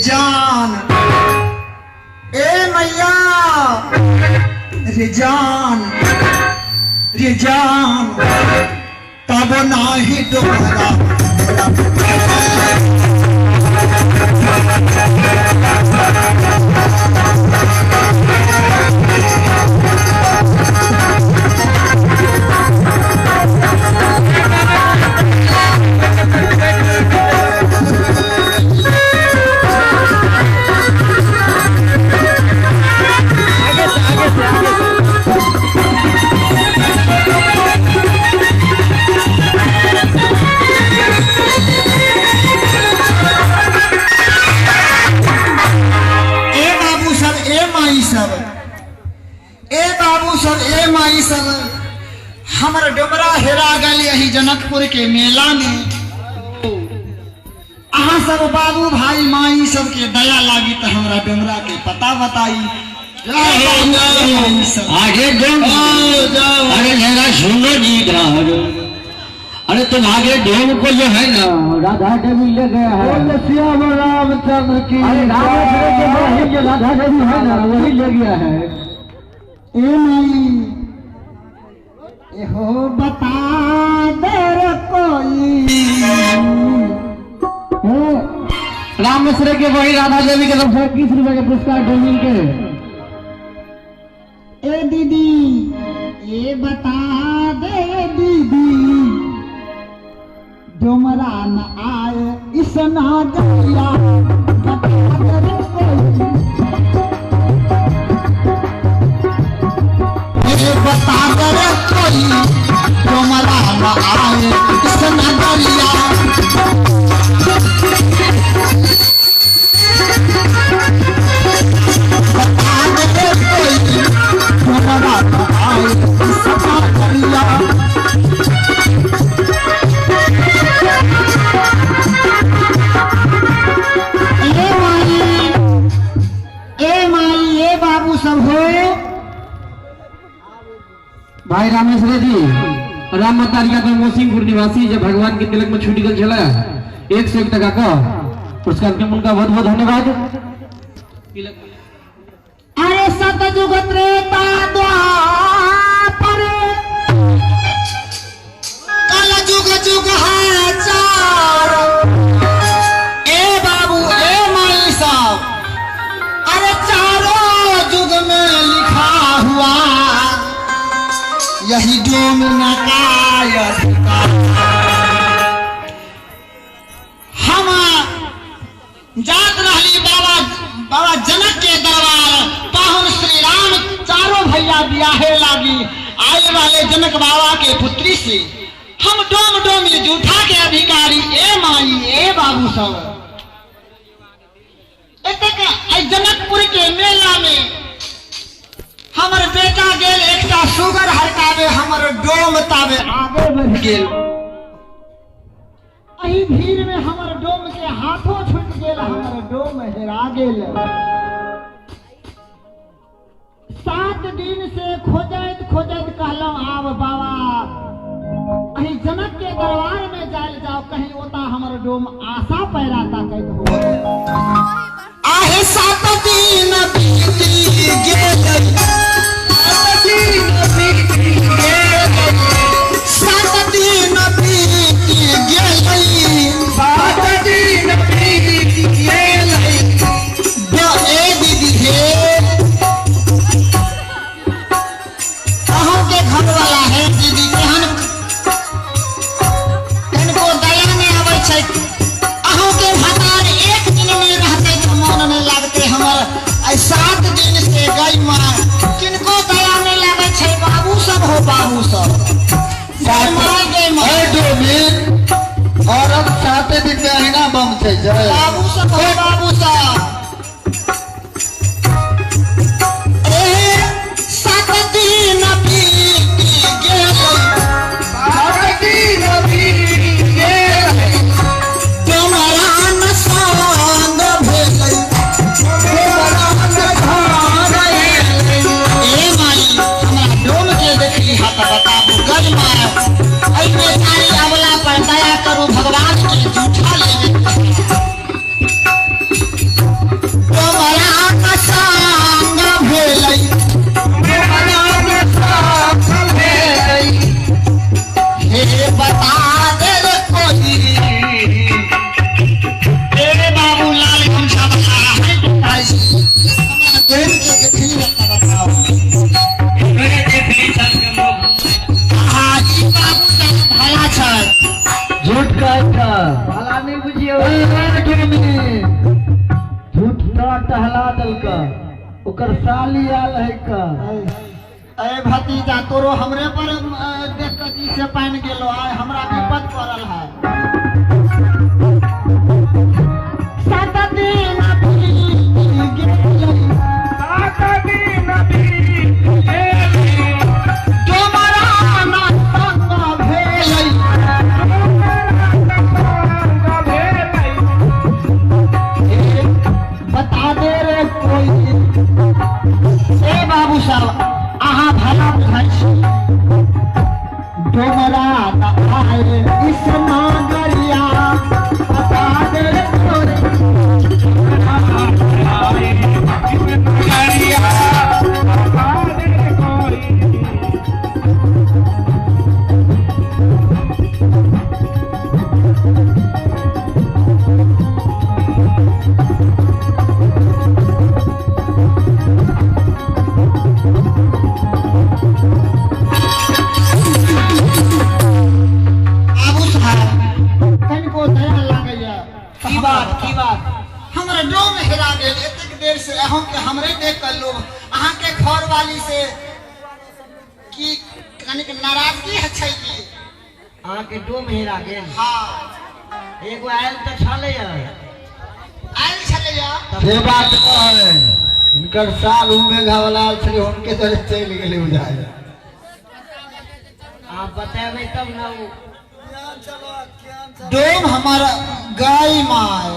जान ए मैया रे जान तब नाही डोरा सब हमर डोमरा हेरा गल यही जनकपुर के मेला में। अहाँ सब बाबू भाई माई सबके दया लागी तो हमरा डोमरा के पता बताई। आगे डोम अरे जरा सुनो जी अरे तुम आगे डोम को जो है ना राधा देवी ले गया है। श्याम रामचंद्र की राधा देवी है ना वही ले गया है। ए नहीं हो बता दे कोई राम मिश्र के वही राधा देवी के तरफ से 21 रुपए के पुरस्कार डोमिन के। ए दीदी ये बता दे दीदी डोमरा न आए इस नागरिया बता दे कोई। ये बता दे कोई डोमरा न आए इस नागरिया। भाई रामेश्वर जी राम मतारिया तो मोसिंहपुर निवासी जब भगवान के तिलक में छूट गल चला 101 टका का पुरस्कार के उनका बहुत बहुत धन्यवाद। अरे सतयुग त्रेता द्वापर कल जुग जुग है चार। ए बाबू ए माई साहब अरे चारों जुग में लिखा हुआ यही डोमिन का अधिकार। हम जात रहली बाबा जनक के दरबार पाहुन श्री राम चारों भैया बियाहे लागी आए वाले जनक बाबा के पुत्री से हम डोम डोम जूठा के अधिकारी। ए माई ए बाबू सब जनकपुर के मेला में हमर बेटा गेल एकटा शुगर हरकावे हमर डोम तावे आगे बढ़ गेल। अही भीड़ में हमर डोम के हाथों छूट गेल हमर डोम हेरा गेल। 7 दिन से खोजैत खोजैत कहलहुं आब बाबा अही जनक के दरबार में जायल जाओ कहीं ओता हमर डोम आशा पैरा ताकत हो। आहे 7 दिन बीती गेल 7 दिन बीती गेल 7 दिन बीती गेल 7 दिन बीती गेल। ए दीदी हे अहों के घर वाला है दीदी केहन इनको दया नहीं आवे छै। अहों के भतार 1 दिन में रहते तो मन नहीं लागते हमर 7 दिन से गई मां किनको दया नहीं लागे छै। बाबू सब हो बाबू सब माय गई मां डोमिन और अब 7 दिन में अहिना बम छै बाबू सब हो बाबू सब। 7 दिन बीती गेल 7 दिन बीती गेल डोमरा न संग भेलै डोमरा न धार गेलै। ए माई हमरा डोम के देखली हाथ बताबू गज मार एमे सारी अबला पर दया करू भगवान के जूठा ले डोमरा न संग भेलै डोमरा न संग भेलै। हे बता दे कोई तेरे बाबू लाल गमछा बता है हमरा देन के देखली बता बताओ। मेरे देखली चल के लोग हाजी बाबू सब भला छै झूठ का भला नहीं बुझियो झूठ ना टहला दल का ओकर साली आल है का। ए भतीजा तोरो हमरे पर देख के जी से पान गेलो आय हमरा विपद पड़ल है। 7 दिन बीती गेल 7 दिन बीती गेल डोम ए बाबू साहब अहाँ भला बुझाइ छी डोमरा न आए इस नागरिया बता दे तोरे हमरा डोम हेरा गेल एतेक देर से अहों के हमरे देख कर लोग अहाँ के घर वाली से की कनिक नाराजगी है छै की अहाँ के डोम हेरा गेल हां एगो आयल त छले आयल छले या से बात कहले इनकर साल उमे घावला छले उनके तरह चल गेले बुझाय आप बताबे तब ना वो डोम हमारा गाय माय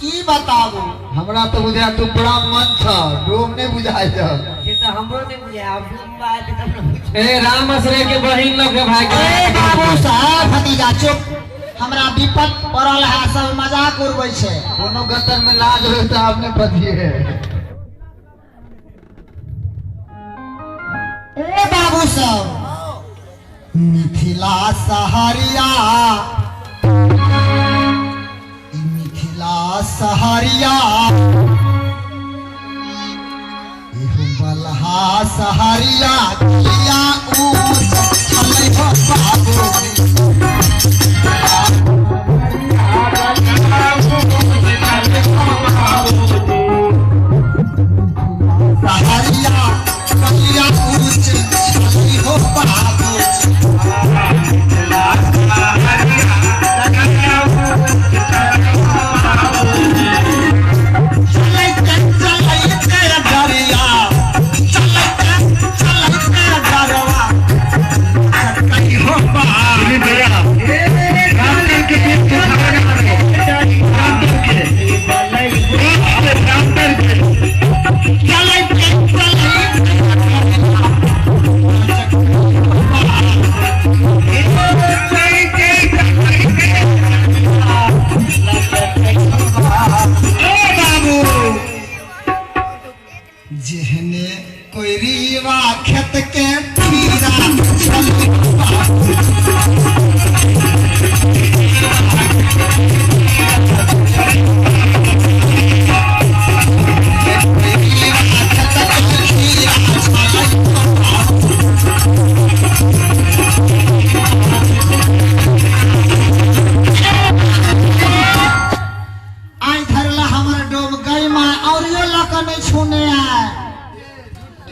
की बताबू हमरा तो बुझा तू बड़ा मन था डोम नहीं बुझाय था ये तो हमरो नहीं बुझे आप डोम बात तब ना पूछे ए राम असरे के बहिन लोग के भाई ए बाबू साहब भतीजा चुप हमरा विपत पड़ल है सब मजाक उड़बै छै कोनो गतर में लाज हो तो आपने बतिए ए बाबू साहब मिथिला सहरिया मिथिला सहरिया एहो बलहा सहरिया किया ऊंच छलै हो बाबू सहरिया किया ऊंच छलै हो बाबू जेहने कोई रीवा खेत के खीरा आई धरला हमर डोब गई माँ और यो लक नहीं छूने आए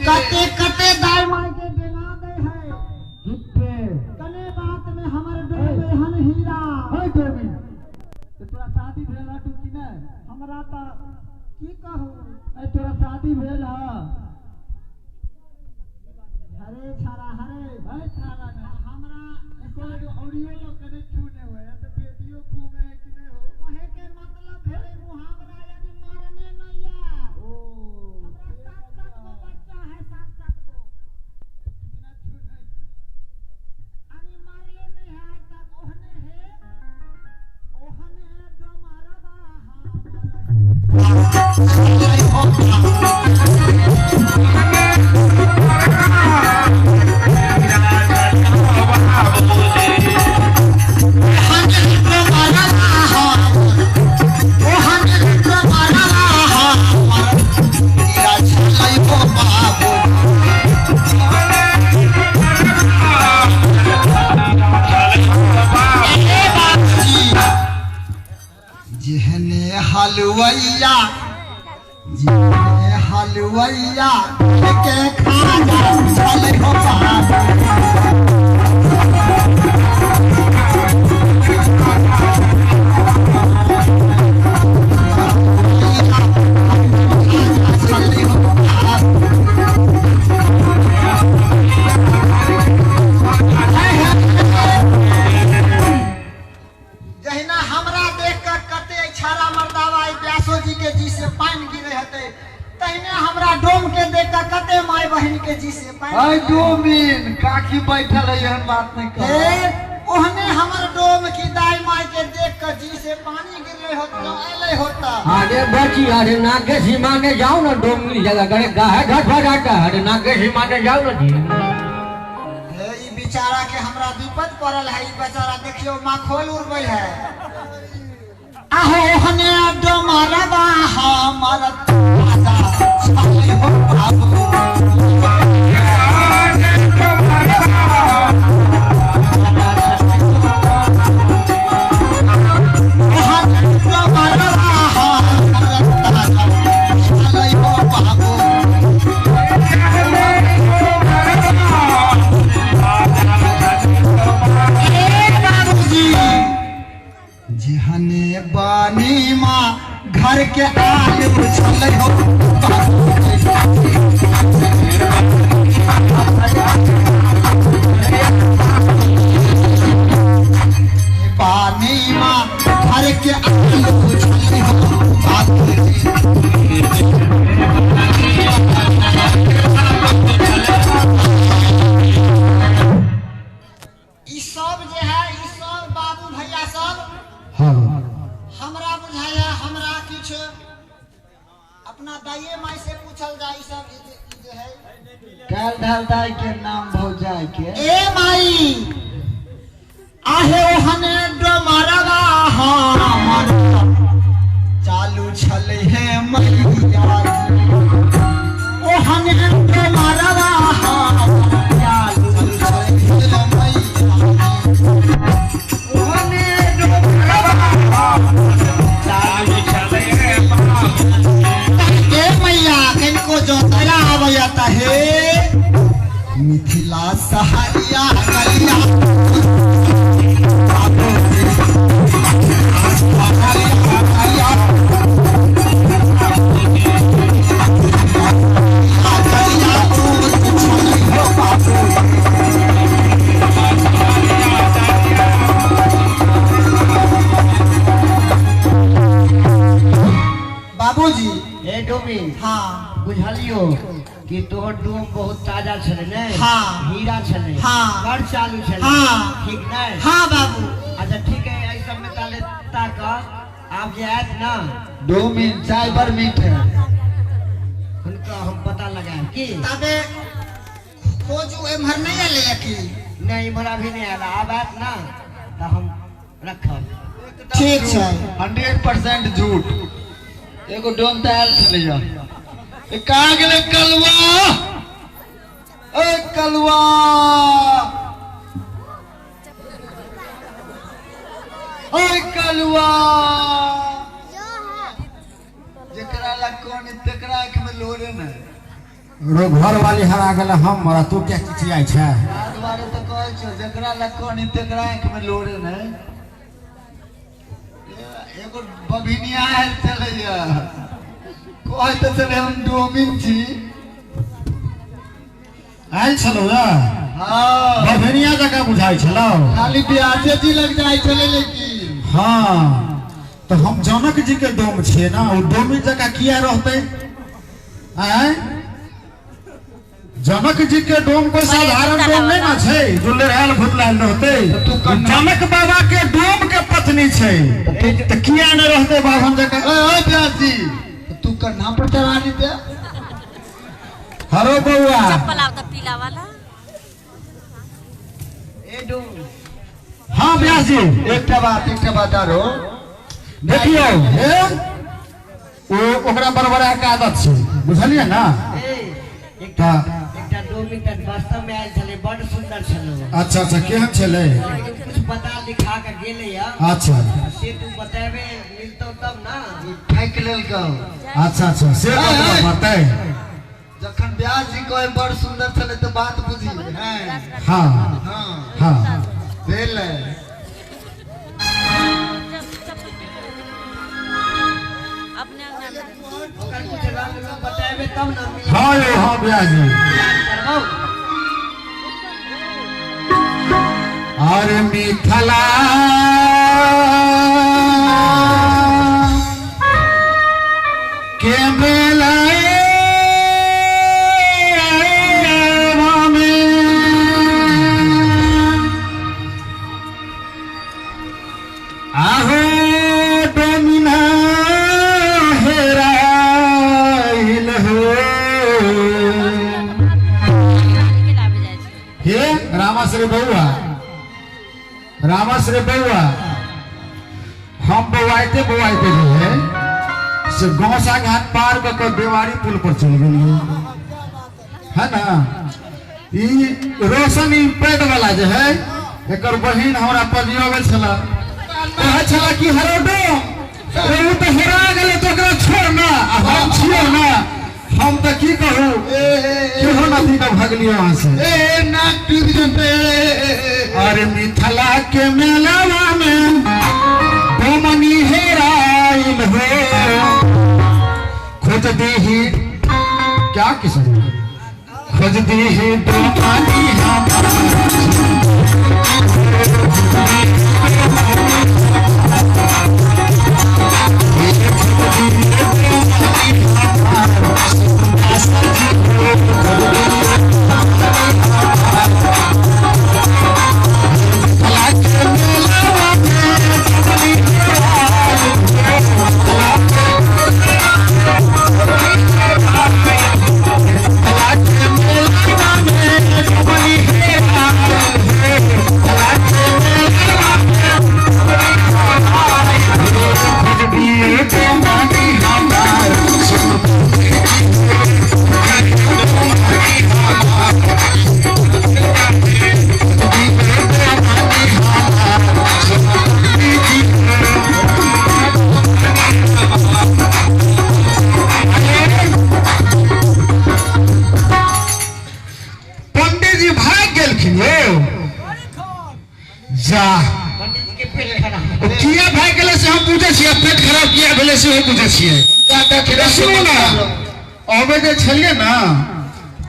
कते कते दाई माई के देना दे है कने बात में हमर डोब हन हीरा होय बेबी तोरा शादी भेल हटू कि नहीं हमरा त की कहू ए तोरा शादी भेल ह हरे छारा हरे भाई थारा ना हमरा कोई औरियो लोग कने छूने हुए तो बेटियों घूमे कि नहीं हो कहे के मतलब भेले मुहावरा यानी मारने नहीं या ओ हमरा 7 गो बच्चा है 7 गो बिना छूने अनि मारले नहीं है आज तक ओहने जो मारबा जेहने हलवैया के खाजा चले हो बाबू चले हो बाबू जहिना हमरा देख कर कते छारा मर्दावा व्यासो जी के जी से पानी गिरे हते पहिने हमरा डोम के देख के कते माय बहन के जी से अय डोमिन काकी बैठल है एहन बात नहीं कर ओहने हमर डोम की दाई माय के देख के जी से पानी गिरले होता एले होता। अरे बची, अरे नाके सीमाने जाओ ना, डोम मिल जाएगा। गड़े गाहे घट भगाता, अरे नाके सीमाने जाओ ना जी। ई बेचारा के हमरा विपद पड़ल है। ई बेचारा देखियो माखोल उड़बै है। आहो ओहने डोमरवा हमर ताजा छाई हो बाबू। बानी माँ घर के आलू छलै हो बानी माँ घर के आलू छलै हो ई सब जे है ई सब बाबू भैया सब हमरा बुझाया हमरा किछ अपना दाइये माई से पूछल जाई सब जे है काल ढाल दाई के नाम भौजाई के ए माई आहे ओहने डोमरवा हमर चालू छले है मैया ओहने डोमरवा हमर चालू छले है मैया ओहने डोमरवा को जो तरा आवता है मिथिला सहरिया कलिया बाबूजी ए डोमिन, हाँ बुझलियो कि तोहर डोम बहुत ताजा छले ने। हाँ। हीरा छले। हाँ। कर चालू छले। हाँ। ठीक नहीं? हाँ बाबू। अच्छा ठीक है, ऐ सब में ताले ताक आप जे आयत ना डोमिन चाय बर मीठ है उनका हम पता लगाए कि तबे खोजू एमहर नहीं आले की नहीं इमरा भी नहीं आला। अब आयत ना तो हम रखब। ठीक है 100% झूठ एगो डोम तैयार चले जा कहाँ गेले कलवा ए कलवा ए कलवा जेकरा ला कोन तेकरा आँख में लोरे न रो घर वाली हरा गेल हम मरा तू क्या चिचियाई छै दुआरे तो कहै छौ जेकरा ला कोन तेकरा आँख में लोरे न एगो बभिनिया आयल चलैया कहै तऽ चले हम डोमिन छी आयल छलो ना हाँ बभनिया जगह बुझाई छलो खाली ब्याजे जी लग जाए चले लेकिन हाँ तो हम जनक जी के डोम छिए ना वो डोमी जगह किया रहते आय जनक जी के डोम कोई साधारण डोम नहीं ना छे जो लहल फुदलाल रहते जनक बाबा के डोम के पत्नी छे तो किया न रहते बाभन जगह ओए ब्याज जी तू कन्हा पर चढ़ा दीते हरो बउआ चप्पल आवता पीला वाला। ए डोम हाँ व्यास जी एक बात आरो देखियो वो ओकरा बरबरा के आदत छे बुझलिए ना एकटा डोमिन तक वास्तव में आयल छले बड़ सुंदर छलो। अच्छा अच्छा केहन छले कुछ पता लिखा के गेले या अच्छा से तू बतावे मिलतो तब ना फेंक लेल का अच्छा अच्छा से बताते जखन ब्याज जी कहे बड़ सुंदर चले तो बात बुझी हैं हाँ हाँ हाँ भेल अपने अंगना में ओकर कुछ रंग में बतावे तब ना मिल हाँ यो हाँ ब्याज जी करबो। और मिथिला के बेलाए रे बउआ, रामस रे बउआ, हम बउआते जो है से गौसा घाट पार कर देवारी पुल पर चल गए है ना। ई रोशन ई पेड़ वाला जो है एक बहिन हमारा परियोगे छला कहे छला कि हरोडो उ तो हेरा गेले तो ओकरा छोड़ ना हम छियो ना हम तो की कहू केहो नदी का भागलियो वहां से ए नाक डिवीजन पे अरे मिथिला के मेलावा में बमनी हेराइल हो खोज दी क्या किस्म खोज दी बमनी किया भाई के से हम पूछे छिए पेट खराब किया भेले से हम पूछे छिए सुनो ना अबे जे छलिए ना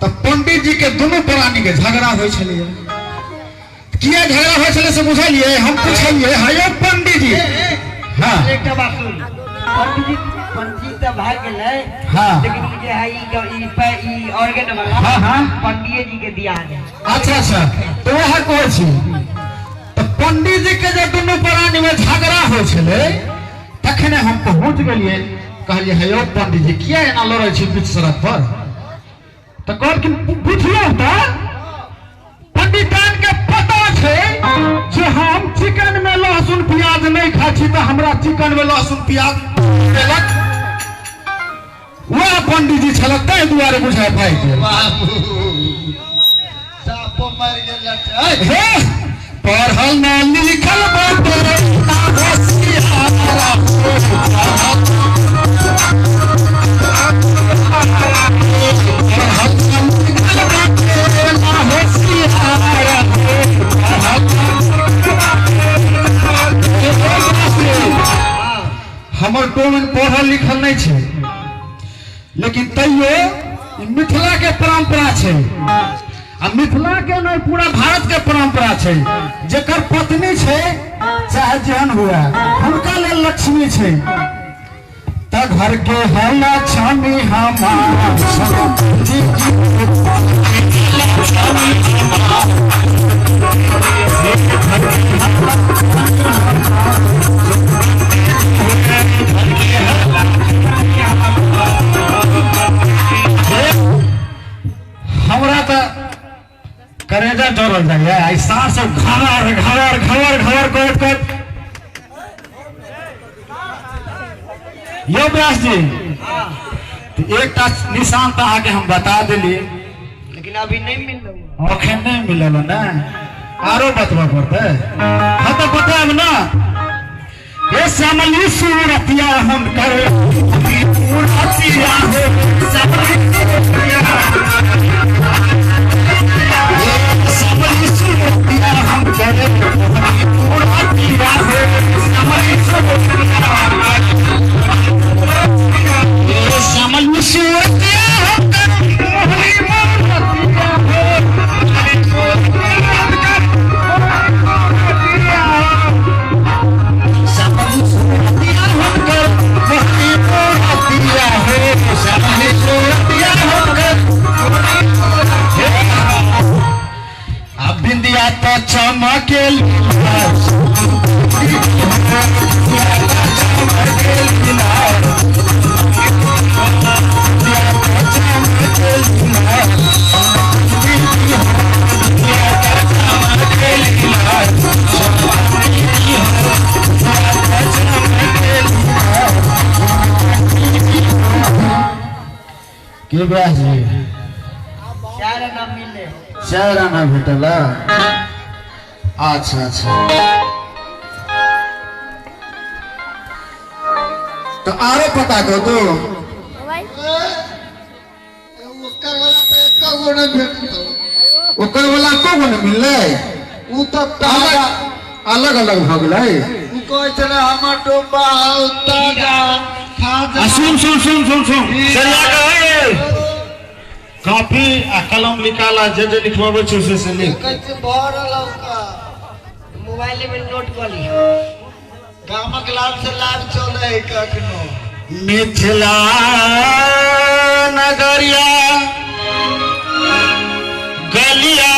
तो पंडित जी के दोनों प्राणी के झगड़ा होय छलिए किया झगड़ा होय छले से बुझलिए हम पूछलिए हायो पंडित जी हां एकटा बात सुन पंडित तो भाग गेलै हां लेकिन जे है ई ऑर्गन वाला हां हां पंडित जी के दिया है। अच्छा तो वह कोई छी पंडित जी के जब दोनों प्राणी में झगड़ा हो छले तखने हम पहुंच गेलिए कहलिए हे यौ पंडित जी किया एना लड़ै छी बीच सड़क पर तो कहल कि बुझियो त पंडितान के पता छे जे हम चिकन में लहसुन प्याज नहीं खाइ छी तो हमरा चिकन में लहसुन प्याज देलक वह पंडित जी छलक तै दुआरे बुझाय पाइ गेल साप मर गेल हे पढ़ल न लिखल बाटे ना होशियारा हमर टोमन पढ़ल लिखल नहीं छे लेकिन तैयो मिथिला के परंपरा छे आ मिथिला के नहीं पूरा भारत के परंपरा छे जेकर पत्नी छे चाहे जेहन हुआ हुनका लेल लक्ष्मी छे त घर के हला छामी हमार हमरा तो करेजा जोड़ल जाइए ऐसा सब घवर घवर घवर घवर करत यो व्यास जी एक निशान तो आगे हम बता दिली लेकिन अभी नहीं मिल रहा अखन नहीं मिलल ना आरो बतवा पड़ते हाँ तो बताब ना ये श्यामली सूरतिया हम करे सूरतिया हो श्यामली सूरतिया हम करे सूरतिया हो श्यामली सूरतिया हम बिंदिया तो चमकेल चमकेल के व्यास जी चार नाम मिले चार आना भेटल अच्छा अच्छा तो आरो पता कर दो ओकर वाला पे एको गो नहीं भेटतो ओकर वाला को न मिलले उ तो ताजा अलग अलग भ गेलै उ कहै छले हमर डोबा हौ ताजा ताजा सुन सुन सुन सुन सुन चलिया गए कॉपी आ कलम निकाला जे लिखवाबे छै से लिख कैसे भरल का मोबाइल में नोट कर ली गामक लाल से लाभ चले है कखनो मिथिला नगरिया गलिया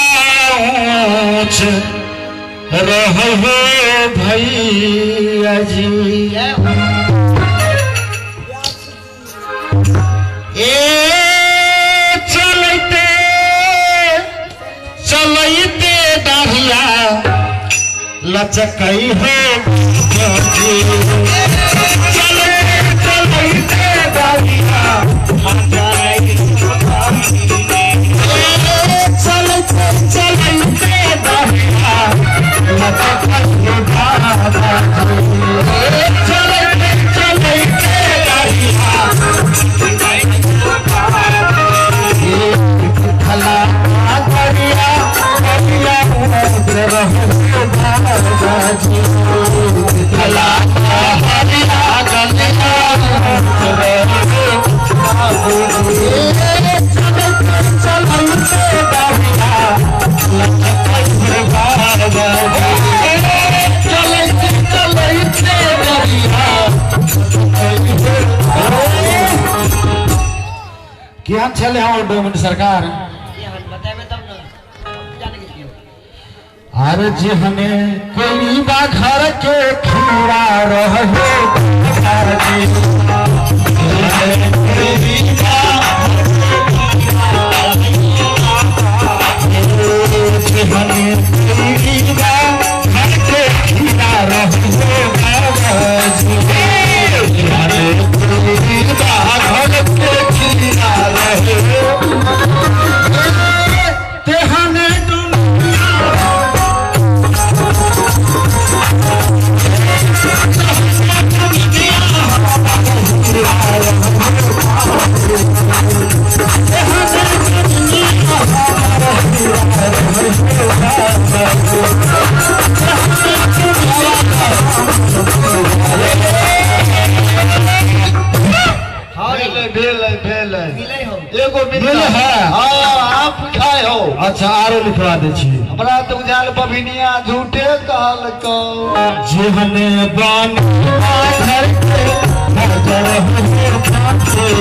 ऊंच रहो भैया जी ए चलते चलते दाढ़िया लचकई हो चलते चलते दाढ़िया चलते चलते दाढ़िया लचकई हो चलते चलते दाढ़िया भला गरिया गरिया रहो बाजी भला हरिया गलिया चलते बढ़िया चलते चलते बढ़िया क्या चले हम डोमिन सरकार बताए तब ना जाने के लिए अरे जी हमें कोई बा घर के खीरा रहे अच्छा आरो लिखवा दे छी हमरा तो बुझाल बभिनिया झूठे कहल को जीवने बान घर के नजर हो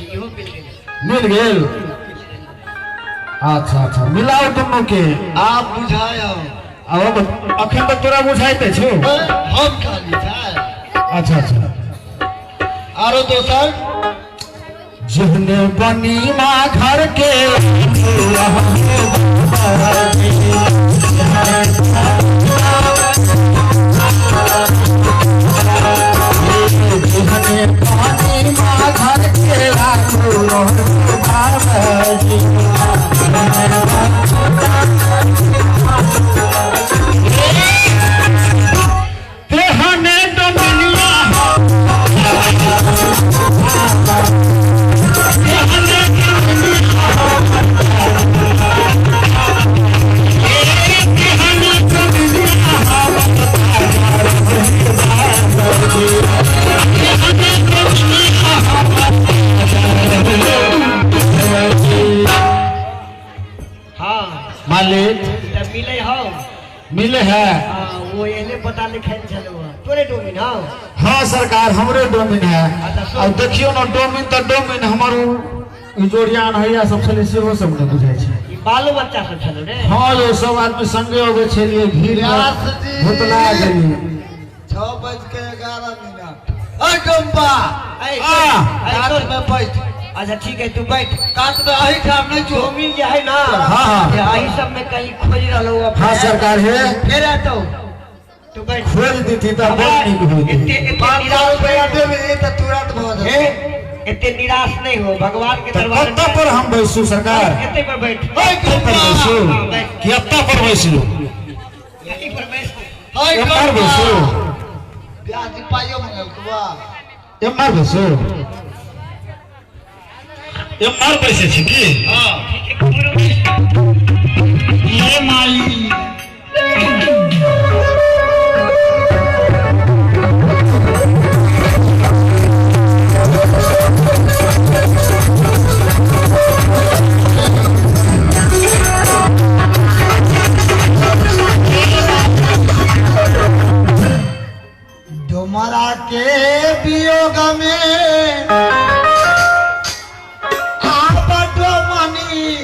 मिल गेल अच्छा अच्छा मिलाओ तुम के आप बुझायो अब अखन तक तोरा बुझाइते छौ हम खाली था अच्छा अच्छा आरो दोसर जिहने बनी माँ घर के जिहने बनी माँ घर के तेहने डोमिनिया लेत तब मिले हो मिले है। वो एने पता लिखे चलो तोरे डोमिन हो। हाँ सरकार हमरे डोमिन है। अब देखियो ना डोमिन तो डोमिन हमारो जोड़ियान है या सब चले से वो सब न बुझाई छै। ई बालो बच्चा सब चलो रे। हाँ यो सब आदमी संगे होवे छलिए भीड़ में भुतला गेली। 6:11 अरे डोम्बा काट में बैठ। अच्छा ठीक है तू बैठ। काट में अही ठाम नहीं जो डोमिन जे है ना हाँ। यही सब में कहीं खोज रहलो। हाँ सरकार है। फिर आतो तू बैठ। खोज दी थी तब बहुत निक हुई। इतने निराश रुपया देवे ये तो तुरंत बहुत है। इतने निराश नहीं हो भगवान के दरबार कत्ता पर हम बैसू सरकार। कितने पर बैठ। कत्ता पर बैसू कितना पर बैसू यहीं पर बैठ। हाय मार बैसू ब्याज पाइयो मंगल कुआ ये मार बैसू ये मार बैसे छी की। ये माई डोमरा के वियोग में आप डोमनी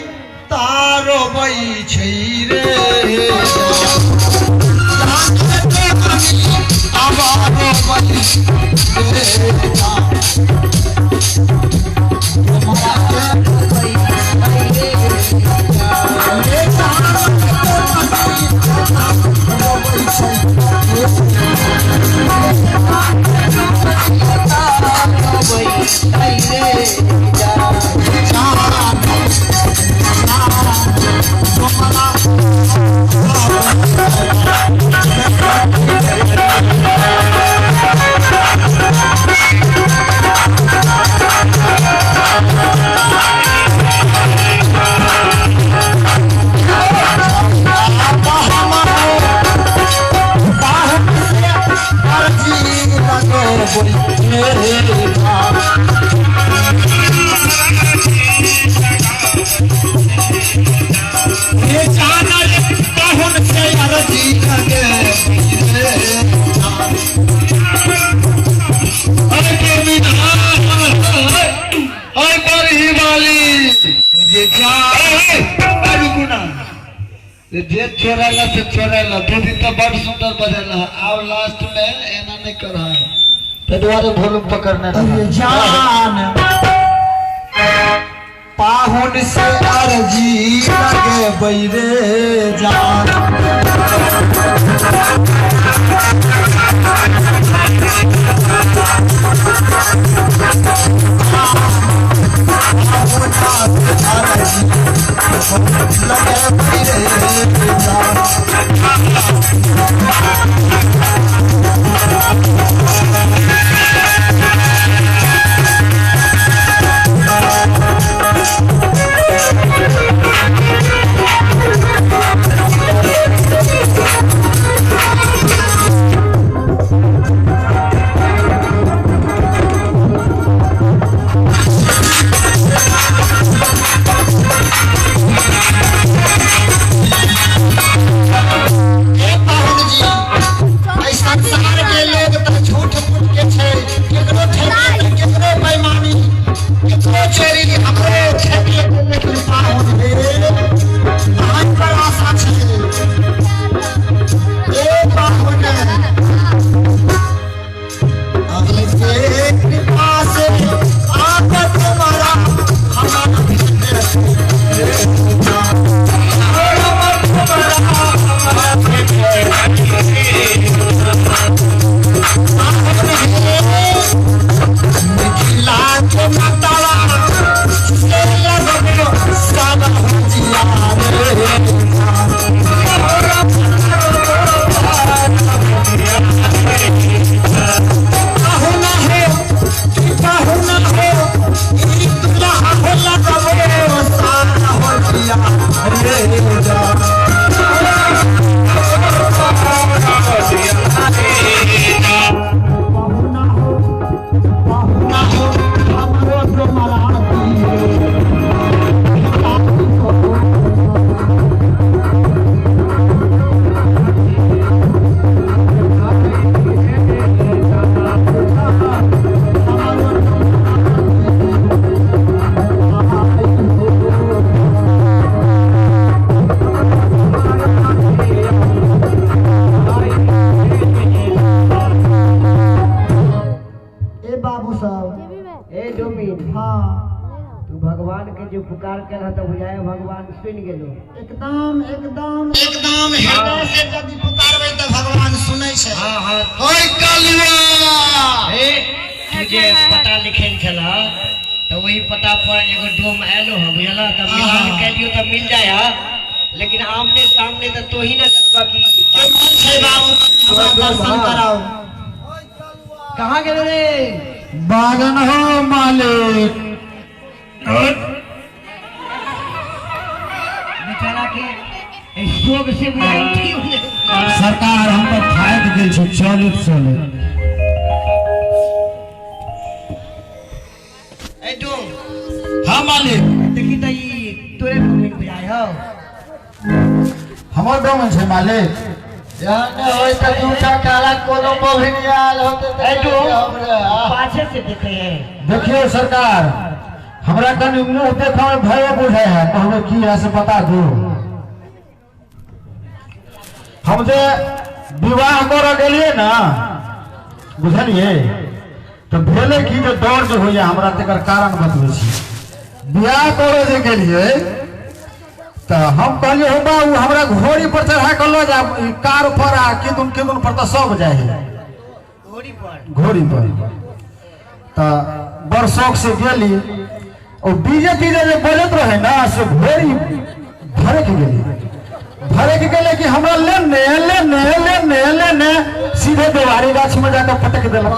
तारो बई छै रे आबारो बई डोमरा चोरेला से चोरेला दो दिन तो बड़ सुंदर बजेला और लास्ट में एना नहीं करा ते द्वारे वॉल्यूम पकड़ने जान पाहुन से अर्जी लगे बैरे जान भगवान के जो पुकार कर तो बुझाए भगवान सुन गेलो। एकदम एकदम एकदम हृदय से यदि पुकारबै तो भगवान सुनै छै। हाँ हाँ ओए कालुआ तुझे पता लिखे छला तो वही पता पर एगो डोम आयलो है बुझला तब मिलान कर लियो तब मिल जाया, लेकिन आमने सामने तो तू ही ना करबा की मन छै बाबू हमरा दर्शन कराओ। कहाँ गेलो रे बागन हो मालिक। बेचारा के शोक से बुझाई उठी होले। सरकार हम तो फायद गेल छी चलत चलत। ए डोम हाँ मालिक देखी त ई तोरे बोलिन बुझाई हो। हमर डोम छै मालिक। यहाँ न होय त झूठा काला कोनो मोहनियाल होते ए तो डोम हमरे पाछे से देखे हैं। देखिए सरकार हमरा कनि मुंह देखा में भय बुझे है, कहबे की है से बता दो। हम जे विवाह कर गेलिए ना बुझलिए तो भेले की जो डर जो होइए हमरा तकर कारण बतबै छी। बियाह करे जे गेलिए तो हम कहलिए हो बाबू हमरा घोड़ी पर चढ़ा के लो जा, कार पर आ किदुन पर तो सब जाए है घोड़ी पर। तो बड़ शौक से गेली और डीजे तीजे जे बजत रहे ना से घोड़ी भरक गेली कि हमरा लेने लेने लेने लेने सीधे देवारी गाछ में जाकर पटक दिला।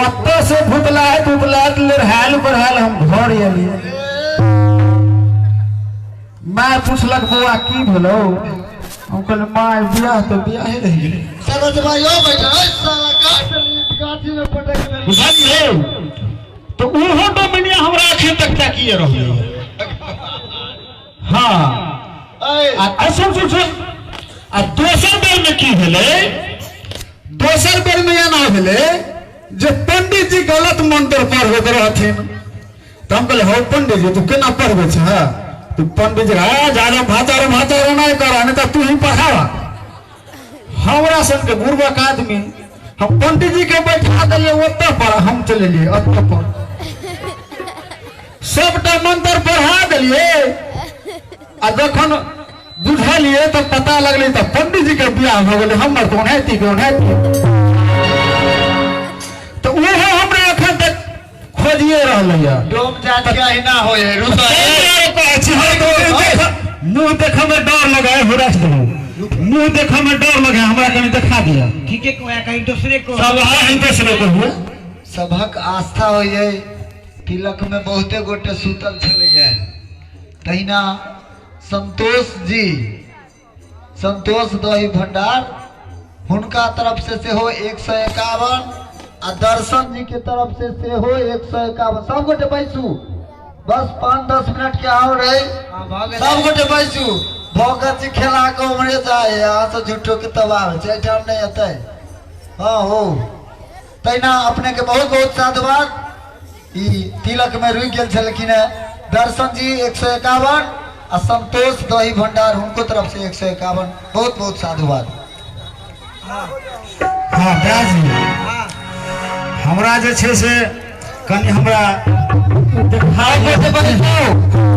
ओत्ते से भुतलाहट लड़हाल बढ़ाल हम घर एलिए। मैं पूछलक बौआ की भेलो, हम कहले माय बियाह तो बियाहे रह गेलै। सरोज भाई ओ बेटा ओए साला गाठी में पटक दे। बुझलिए तो उहो डोमिनिया हमरा अखन तक ताकिए रहलै। हाँ ए सुन आ दोसर बेर में की भेलै, दोसर बेर में एना भेलै जे पंडित जी गलत मंत्र पढ़बैत रहथिन। तो हम कहले हो पंडित जी तू केना पढ़बै छ, तू पंडित जी ज्यादा भातर नहीं कर नहीं तो तू ही पढ़ावा। हमरा सन के बुर्बक आदमी हम पंडित जी के बैठा दिए ओत्ते पर, हम चले लिए ओत्ते पर सबटा मंत्र पढ़ा दिलिए। आ जखन बुझलिए तो पता लगले तो पंडित जी के बियाह हो गेलै, हमर तो ओनाहिती तो वो हमरा अखन तक खोजिए रहलै। डोम जात के ही ना होए रुसा मुंह देखे में डर लगा है, मुंह देखे में डर लगा हमरा कहीं दिखा दिया। ठीक है कहीं दूसरे को सब है दूसरे को हुए। सबक आस्था होइए। तिलक में बहुते गोटे सुतल छलैया, तहिना संतोष जी संतोष दही भंडार हुनका तरफ से सेहो 151 आ दर्शन जी के तरफ से सेहो 151। सब गोटे बैसू, बस 5-10 मिनट के आओ रहे, सब गोटे बैसू। भगत जी खेला के उमरे जाए, यहाँ तो झूठो के तबाह नहीं अतै। हाँ हो तैना अपने के बहुत बहुत साधुवाद। ई तिलक में रुक गेल छलखिन है दर्शन जी 151 आ संतोष दही भंडार उनको तरफ से 151 बहुत बहुत साधुवाद। हाँ ब्याज जी हमरा जे छै से कनि हमरा दिखाई देते बैठो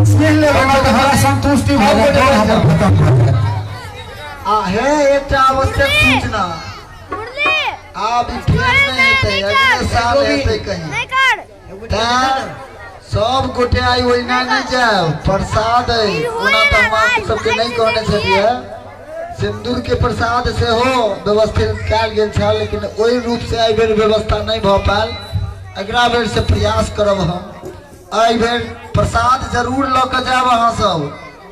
सुन ले हमरा संतुष्टि भ गेल हमर खत्म भ गेल। आ है एकटा आवश्यक सूचना, आप ई फेर नहीं हेतै, अगले साल हेतै कहीं। सब गोटे आई ओहिना नहीं जाओ, प्रसाद है ओना तो हम आप सबके नहीं कहने छलिए। सिंदूर के प्रसाद से हो व्यवस्थित कल गेल छल, लेकिन ओहि रूप से एहि बेर व्यवस्था नहीं भ पायल। अगला बेर से प्रयास करब हम, एहि बेर प्रसाद जरूर ल के जाब अहाँ सब।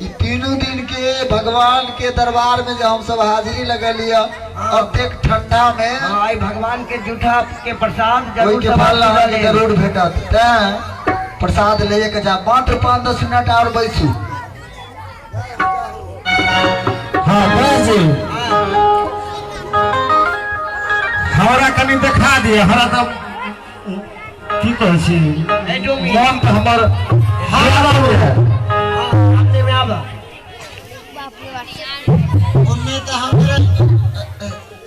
ई तीनों दिन के भगवान के दरबार में जो हम सब हाजिरी लगलिए अत्यंत ठंडा में, आई भगवान के जूठा के प्रसाद कोई के फल अहाँके जरूर भेटत। तैं प्रसाद ले के जा, मात्र 5-10 मिनट और बैसू। हाँ ब्याज जी हमरा कनि देखा दिए, हमरा तो की कहै छी मन तो हमर ओन्ने तो हमरा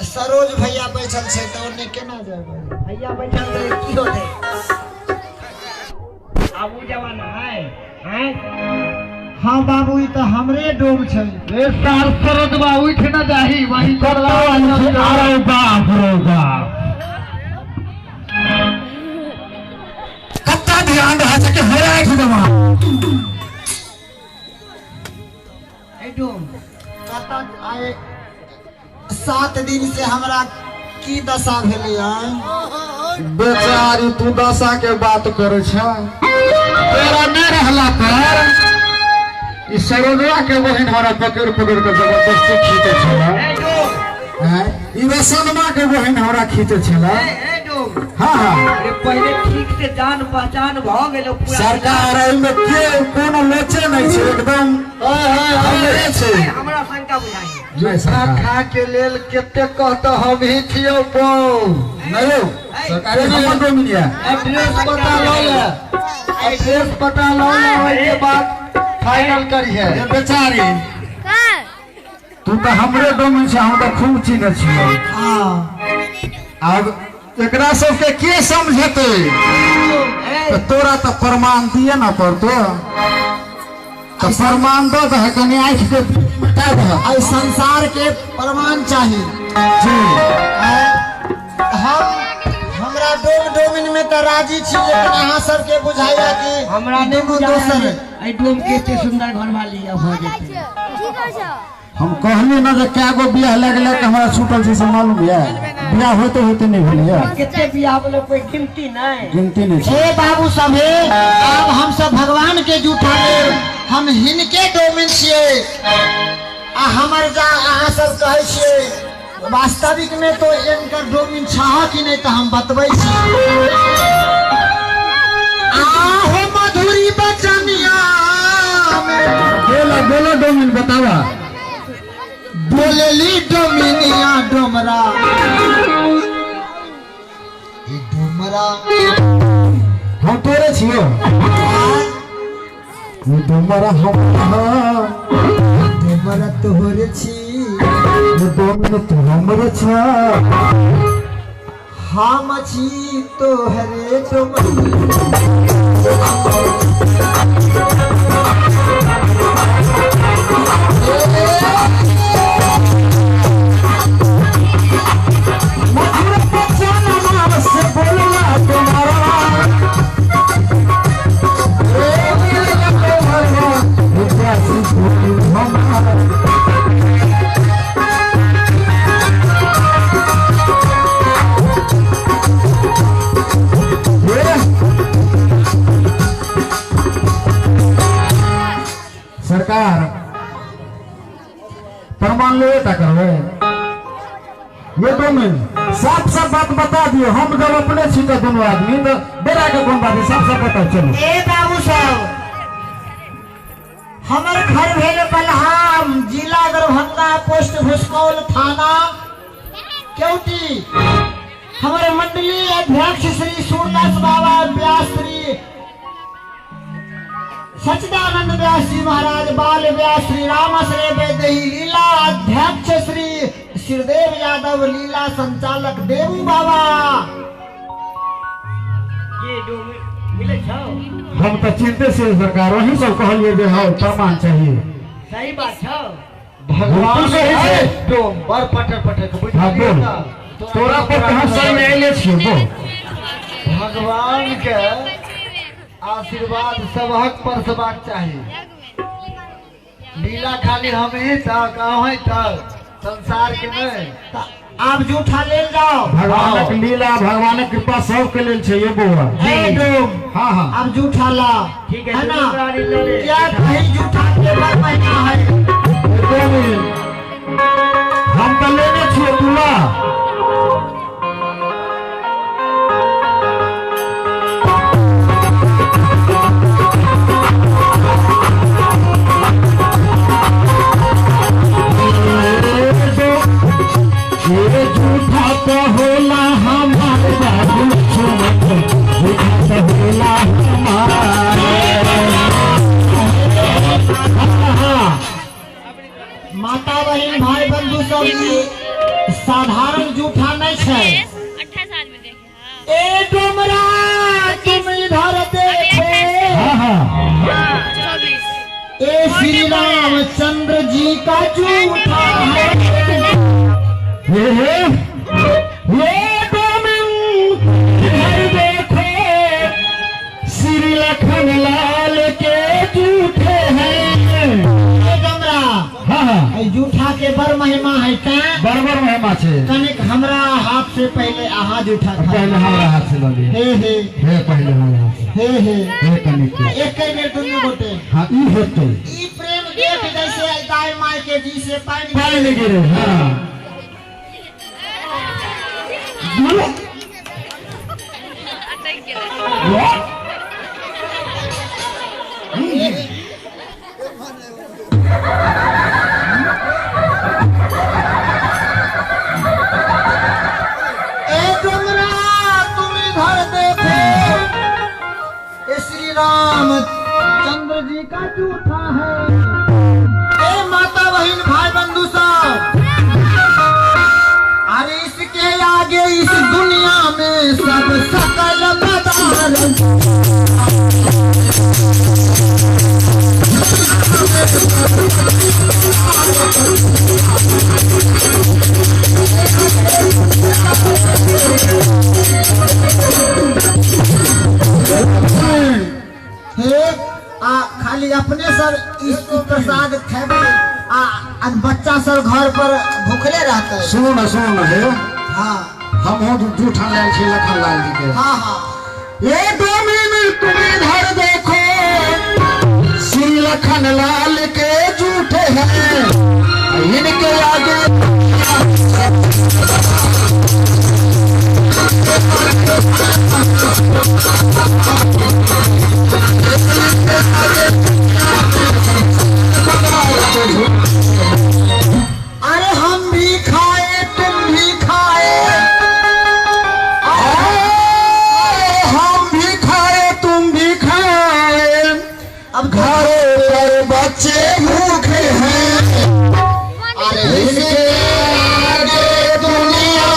सरोज भैया बैठल छै तो ओन्ने केना जाबै। भैया बैठल रहे की होते हमरे डोम छै। ए सार सरदवा उठ न जाही वही करला अरे बाप रे बाप कत्ता ध्यान रहा छै कि होया है दवा ए डोम कतऽ आए 7 दिन से हमरा की दशा भेलै है। बेचारी तू दशा के बात करे छ तेरा नहीं रहला पर इस सरोदरा के बहन हमारा पकड़ पकड़ के जबरदस्ती खींचे छला ई रसनमा के बहन हमरा खींचे छला। हाँ हाँ अरे पहले ठीक से जान पहचान भ गेलो पूरा सरकार में के कोनो लोचे नहीं छै एकदम हमरे छै हमरा शंका बुझाई नहीं सरकार खा के लेल केते कहतो हम ही छियो बो नहीं सरकार हमर डोमिनिया एड्रेस पता लो ले एड्रेस पता लो ले ओके बाद फाइनल करिए। ये बेचारी तू तो हमरे डोमिन से हम तो खूब चिन्ह छियो। अब एकरा सबके के समझते तो तोरा तो प्रमाण दिए ना पड़तो तो प्रमाण दो है कनी आँख के मिटा दे आई संसार के प्रमाण चाहिए। जी हमरा डोमिन में तो राजी छी लेकिन अहाँ सबके बुझाइया कि हमरा नहीं दुनू दोसर आई डोम के एते सुंदर घर वाली हो जेते हम कहली ना जे क्या गो बियाह लगले के हमरा छूटल छै से मालूम है बियाह होते होते नहीं भेलिए केते बियाह बोले कोई गिनती नहीं गिनती नहीं छै। हे बाबू सब हे अब हम सब भगवान के जूठा ले हम हिनके डोमिन छिए आ हमर जा अहाँ सब कहै छिए वास्तविक में तो इनकर डोमिन छह कि नहीं तो हम बतबै छी। आहो मधुरी बचनिया में बोलो डोमिन बतावा बोलेली डोमिनिया डोमरा ई डोमरा हम तोरे छियो ये डोमरा हम डोमरा तोहरे छी ये डोमिन तो हमरे छ हम छी तोहरे डोमरा। सरकार प्रमाण ले करवे ये डोमिन साफ साफ बात बता दियो हम जब अपने छी तो दोनों आदमी तो बेरा के कौन बात है साफ साफ बता चलो। ए बाबू साहब हमर घर भेल बलहाम जिला दरभंगा पोस्ट भुसकौल थाना केवटी। हमारे मंडली अध्यक्ष श्री सूरदास बाबा व्यास श्री सच्चिदानंद व्यास जी महाराज बाल व्यास श्री रामाश्रय वैदेही लीला अध्यक्ष श्री श्रीदेव यादव लीला संचालक देवू बाबा। ये डोम मिले छौ हम तो चिंते से सरकार वही सब कहलिए जे हां प्रमाण चाहिए सही बात छौ भगवान से है डोम बर पटर पटर के हां बोल तोरा पर कहां सही में आइले छियो बोल भगवान के आशीर्वाद सबहक पर सबाक चाहिए। लीला खाली हम ही तक अहें तक संसार के नहीं आप जूठा ले जाओ। भगवानक लीला भगवानक कृपा सब के लेल छै ये बउआ ए डोम हां हां आप जूठा ला ठीक है ना है क्या कहीं जूठा के बर महीना है डोमिन हम तो लेने छिए तुला ये झूठा तो होला हमारे बाबू झूठा तो होला माता बहन भाई बंधु सब ई साधारण जूठा नहीं है। चंद्र जी का झूठा है। ये गोविंद इधर देखो, श्री लखन लाल के झूठे हैं। गमरा हाँ हाँ, जूठा के बर महिमा है क्या? बरबर महिमा छे। कनिक हमरा हाथ से पहले आहा जूठा था। पहले हमारा हाथ से लगे हे पहले हमारा हाथ से हे कनिक के। एक ही बेर दुनू गोटे हाँ ई होते ई प्रेम देख जैसे दाई माई के जी से पानी पानी गिरे। हाँ श्री राम चंद्र जी का झूठा है। ए माता बहन भाई बंधु सब, अरे इसके आगे इस दुनिया में सब सकल खाली अपने सर इस प्रसाद खेबे आ बच्चा सर घर पर भूखले रहते है। सुनो न हे, हाँ हम हो जूठा लाल छी लखन लाल जी के। हाँ हाँ ये गोविंद तुम इधर देखो, श्री लखन लाल के झूठे हैं, इनके आगे अरे हम भी खाए तुम भी खाए, हम भी खाए तुम भी खाए, अब घरों पर बच्चे भूखे हैं, अरे इनके आगे दुनिया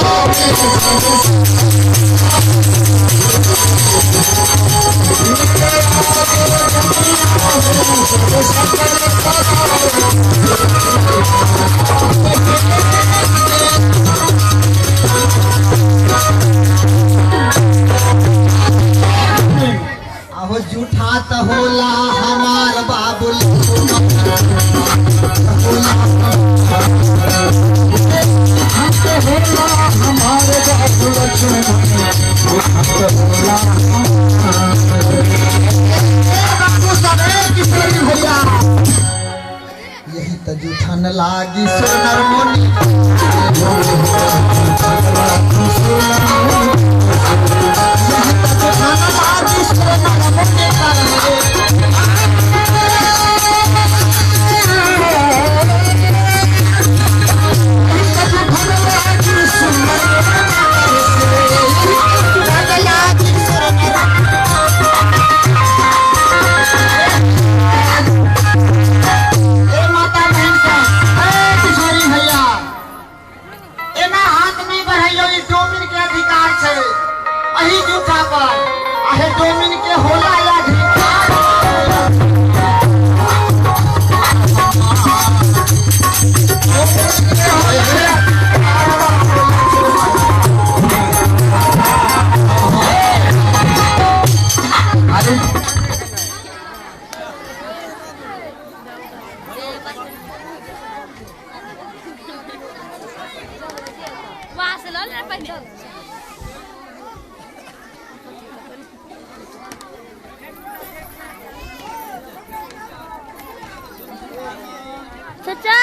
अहो जूठा तो होला हमार बाबुल हमारे यही तो जूठा न लागी सोनर मोनी, यही तो जूठा न लागी सोनर मोनी कर डोमिन के होला या वहाँ से लो ले पहले। चाचा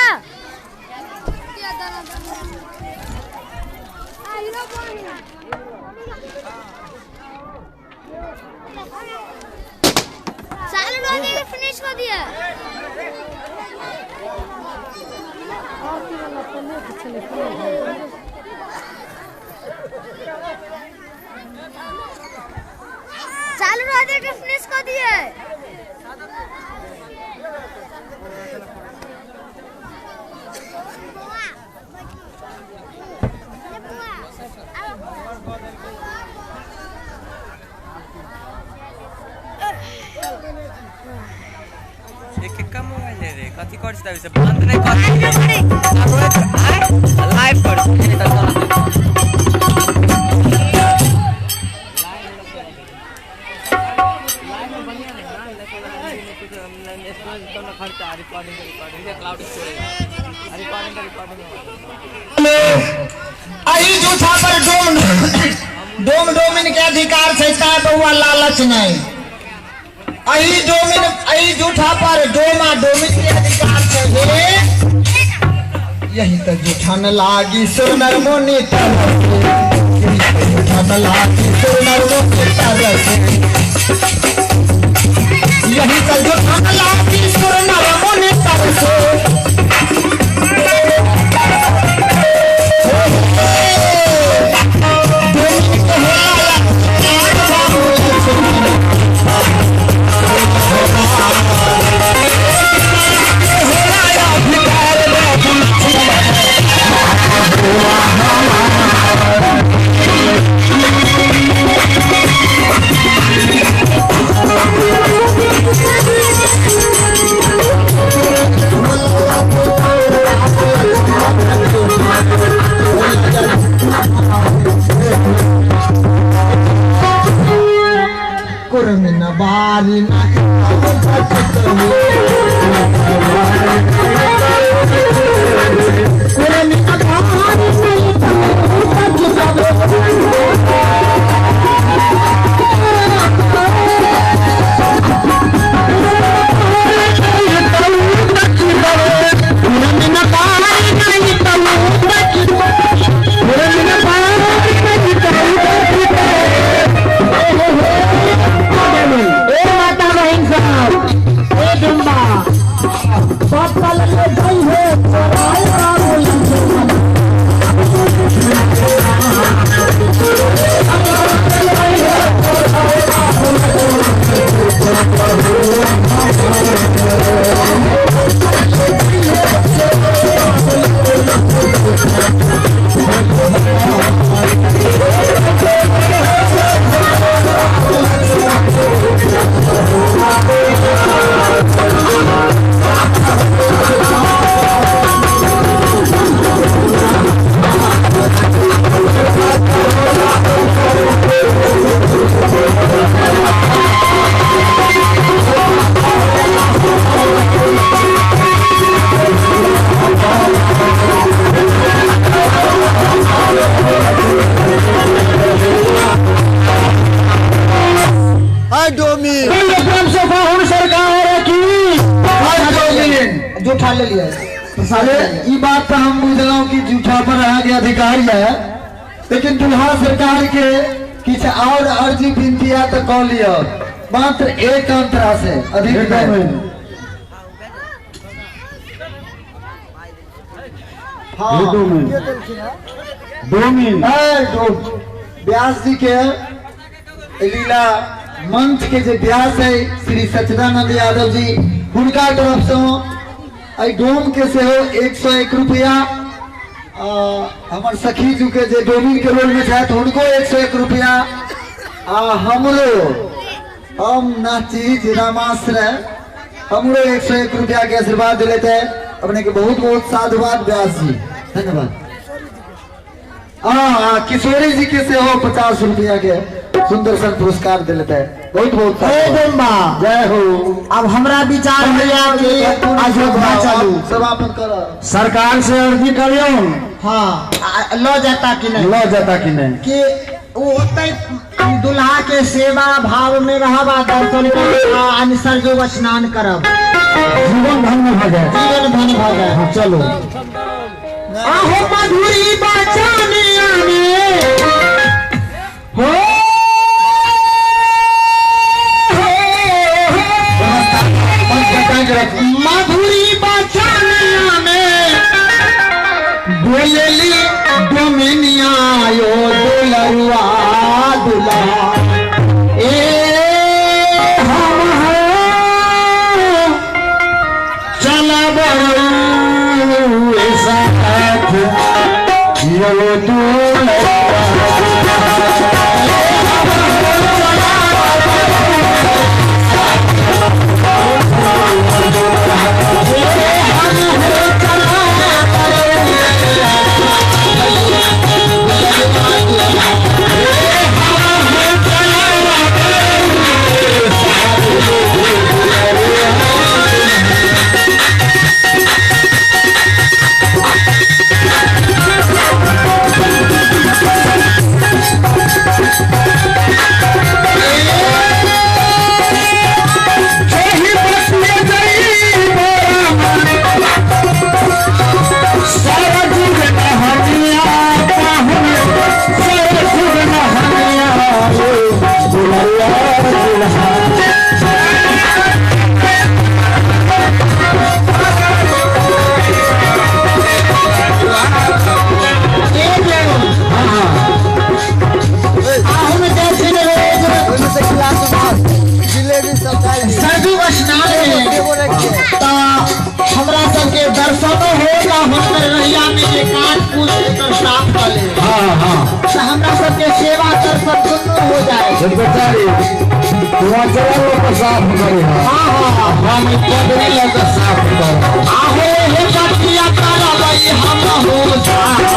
सालन वाले ने फिनिश कर दिया। सालन वाले ने फिनिश कर दिया। एक एक का मोबाइल है रे कथि कर छै से बंद रे कथि लाइव कर अही जूठा पर डोमिन के अधिकार छै ता बउआ लालच नहीं अही जूठा पर डोमिन के अधिकार छै हे यही तो जूठा न लागी सुनर मोनी तरस यही तो जूठा न लागी सुनर मोनी तरस यही तो जूठा न लागी सुनर मोनी तरस बारी जूठा ले लिया साले ये बात तो हम बुझलों कि जूठा पर आगे अधिकारी है लेकिन दुल्हा सरकार के किछ और अर्जी विनतिया तो कह लियो मात्र एक अंतरा से अधिक व्यास जी के लीला मंच के जो व्यास है श्री सच्चिदानंद यादव जी उनका तरफ से डोम के से 101 रुपया हमार सखी जू के जे डोमिन के रोल में छे उनको 101 रुपया हमरो हम नाची जिनामाश्रय हमरो 101 रुपया के आशीर्वाद देते हैं अपने के बहुत बहुत साधुवाद व्यास जी धन्यवाद। किशोरी जी के से हो 50 रुपया के सुंदर सन पुरस्कार दे लेते हैं बहुत बहुत जय हो। अब हमारा विचार चालू समापन करो सरकार से अर्जी करियो हाँ लो जाता कि नहीं कि दुल्हा के सेवा भाव में रहबा दर्शन अनुसार जो स्नान करब जीवन धन्य हो जाए चलो आहो मधुरी बचाने हो मधुरी बचाने में बोलेली डोमिनिया यो दुलरुआ दुल्हा चला बरू ऐसा यो दुलरुआ देवी सफाई सरजू स्नान में तो हमरा सबके दर्शनो हो ना होकर रहिया में एकांत पूछ कर साफ कर ले हाँ हाँ तो हमरा सबके सेवा दर्शन दुनू हो जाए बेचारी वहाँ चला लो तो साफ करे हाँ हाँ हम पदरी लगा साफ कर आहो हे कटिया तारा लई हम हो साफ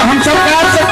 हम सरकार से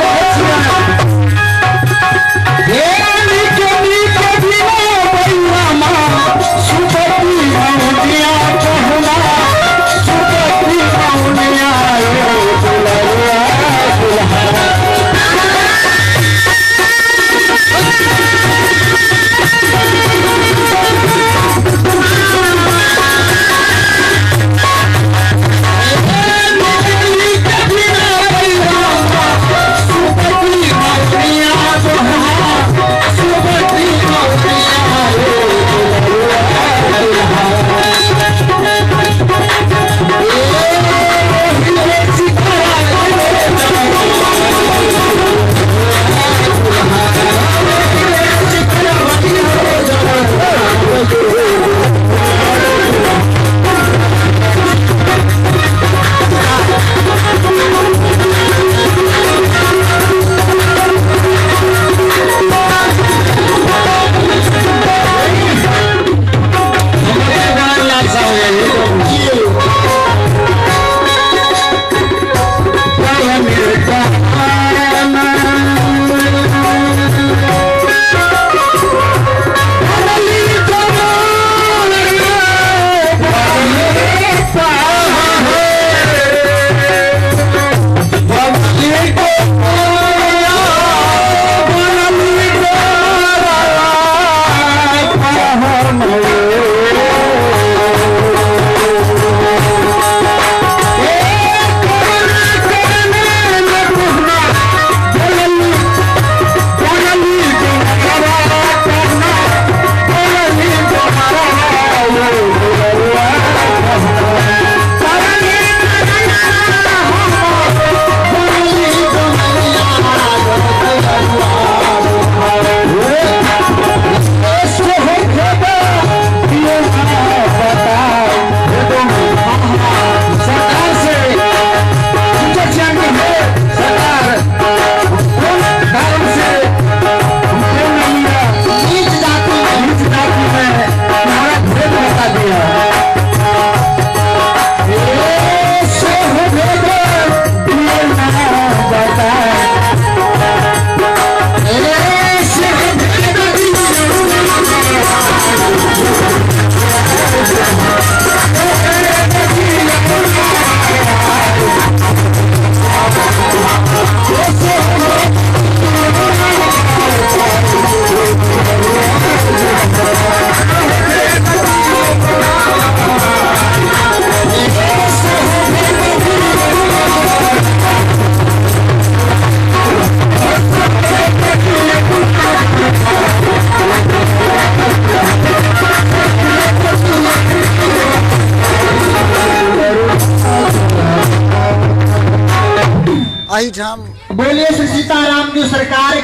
आई ठाम बोलिए श्री सीताराम जी सरकार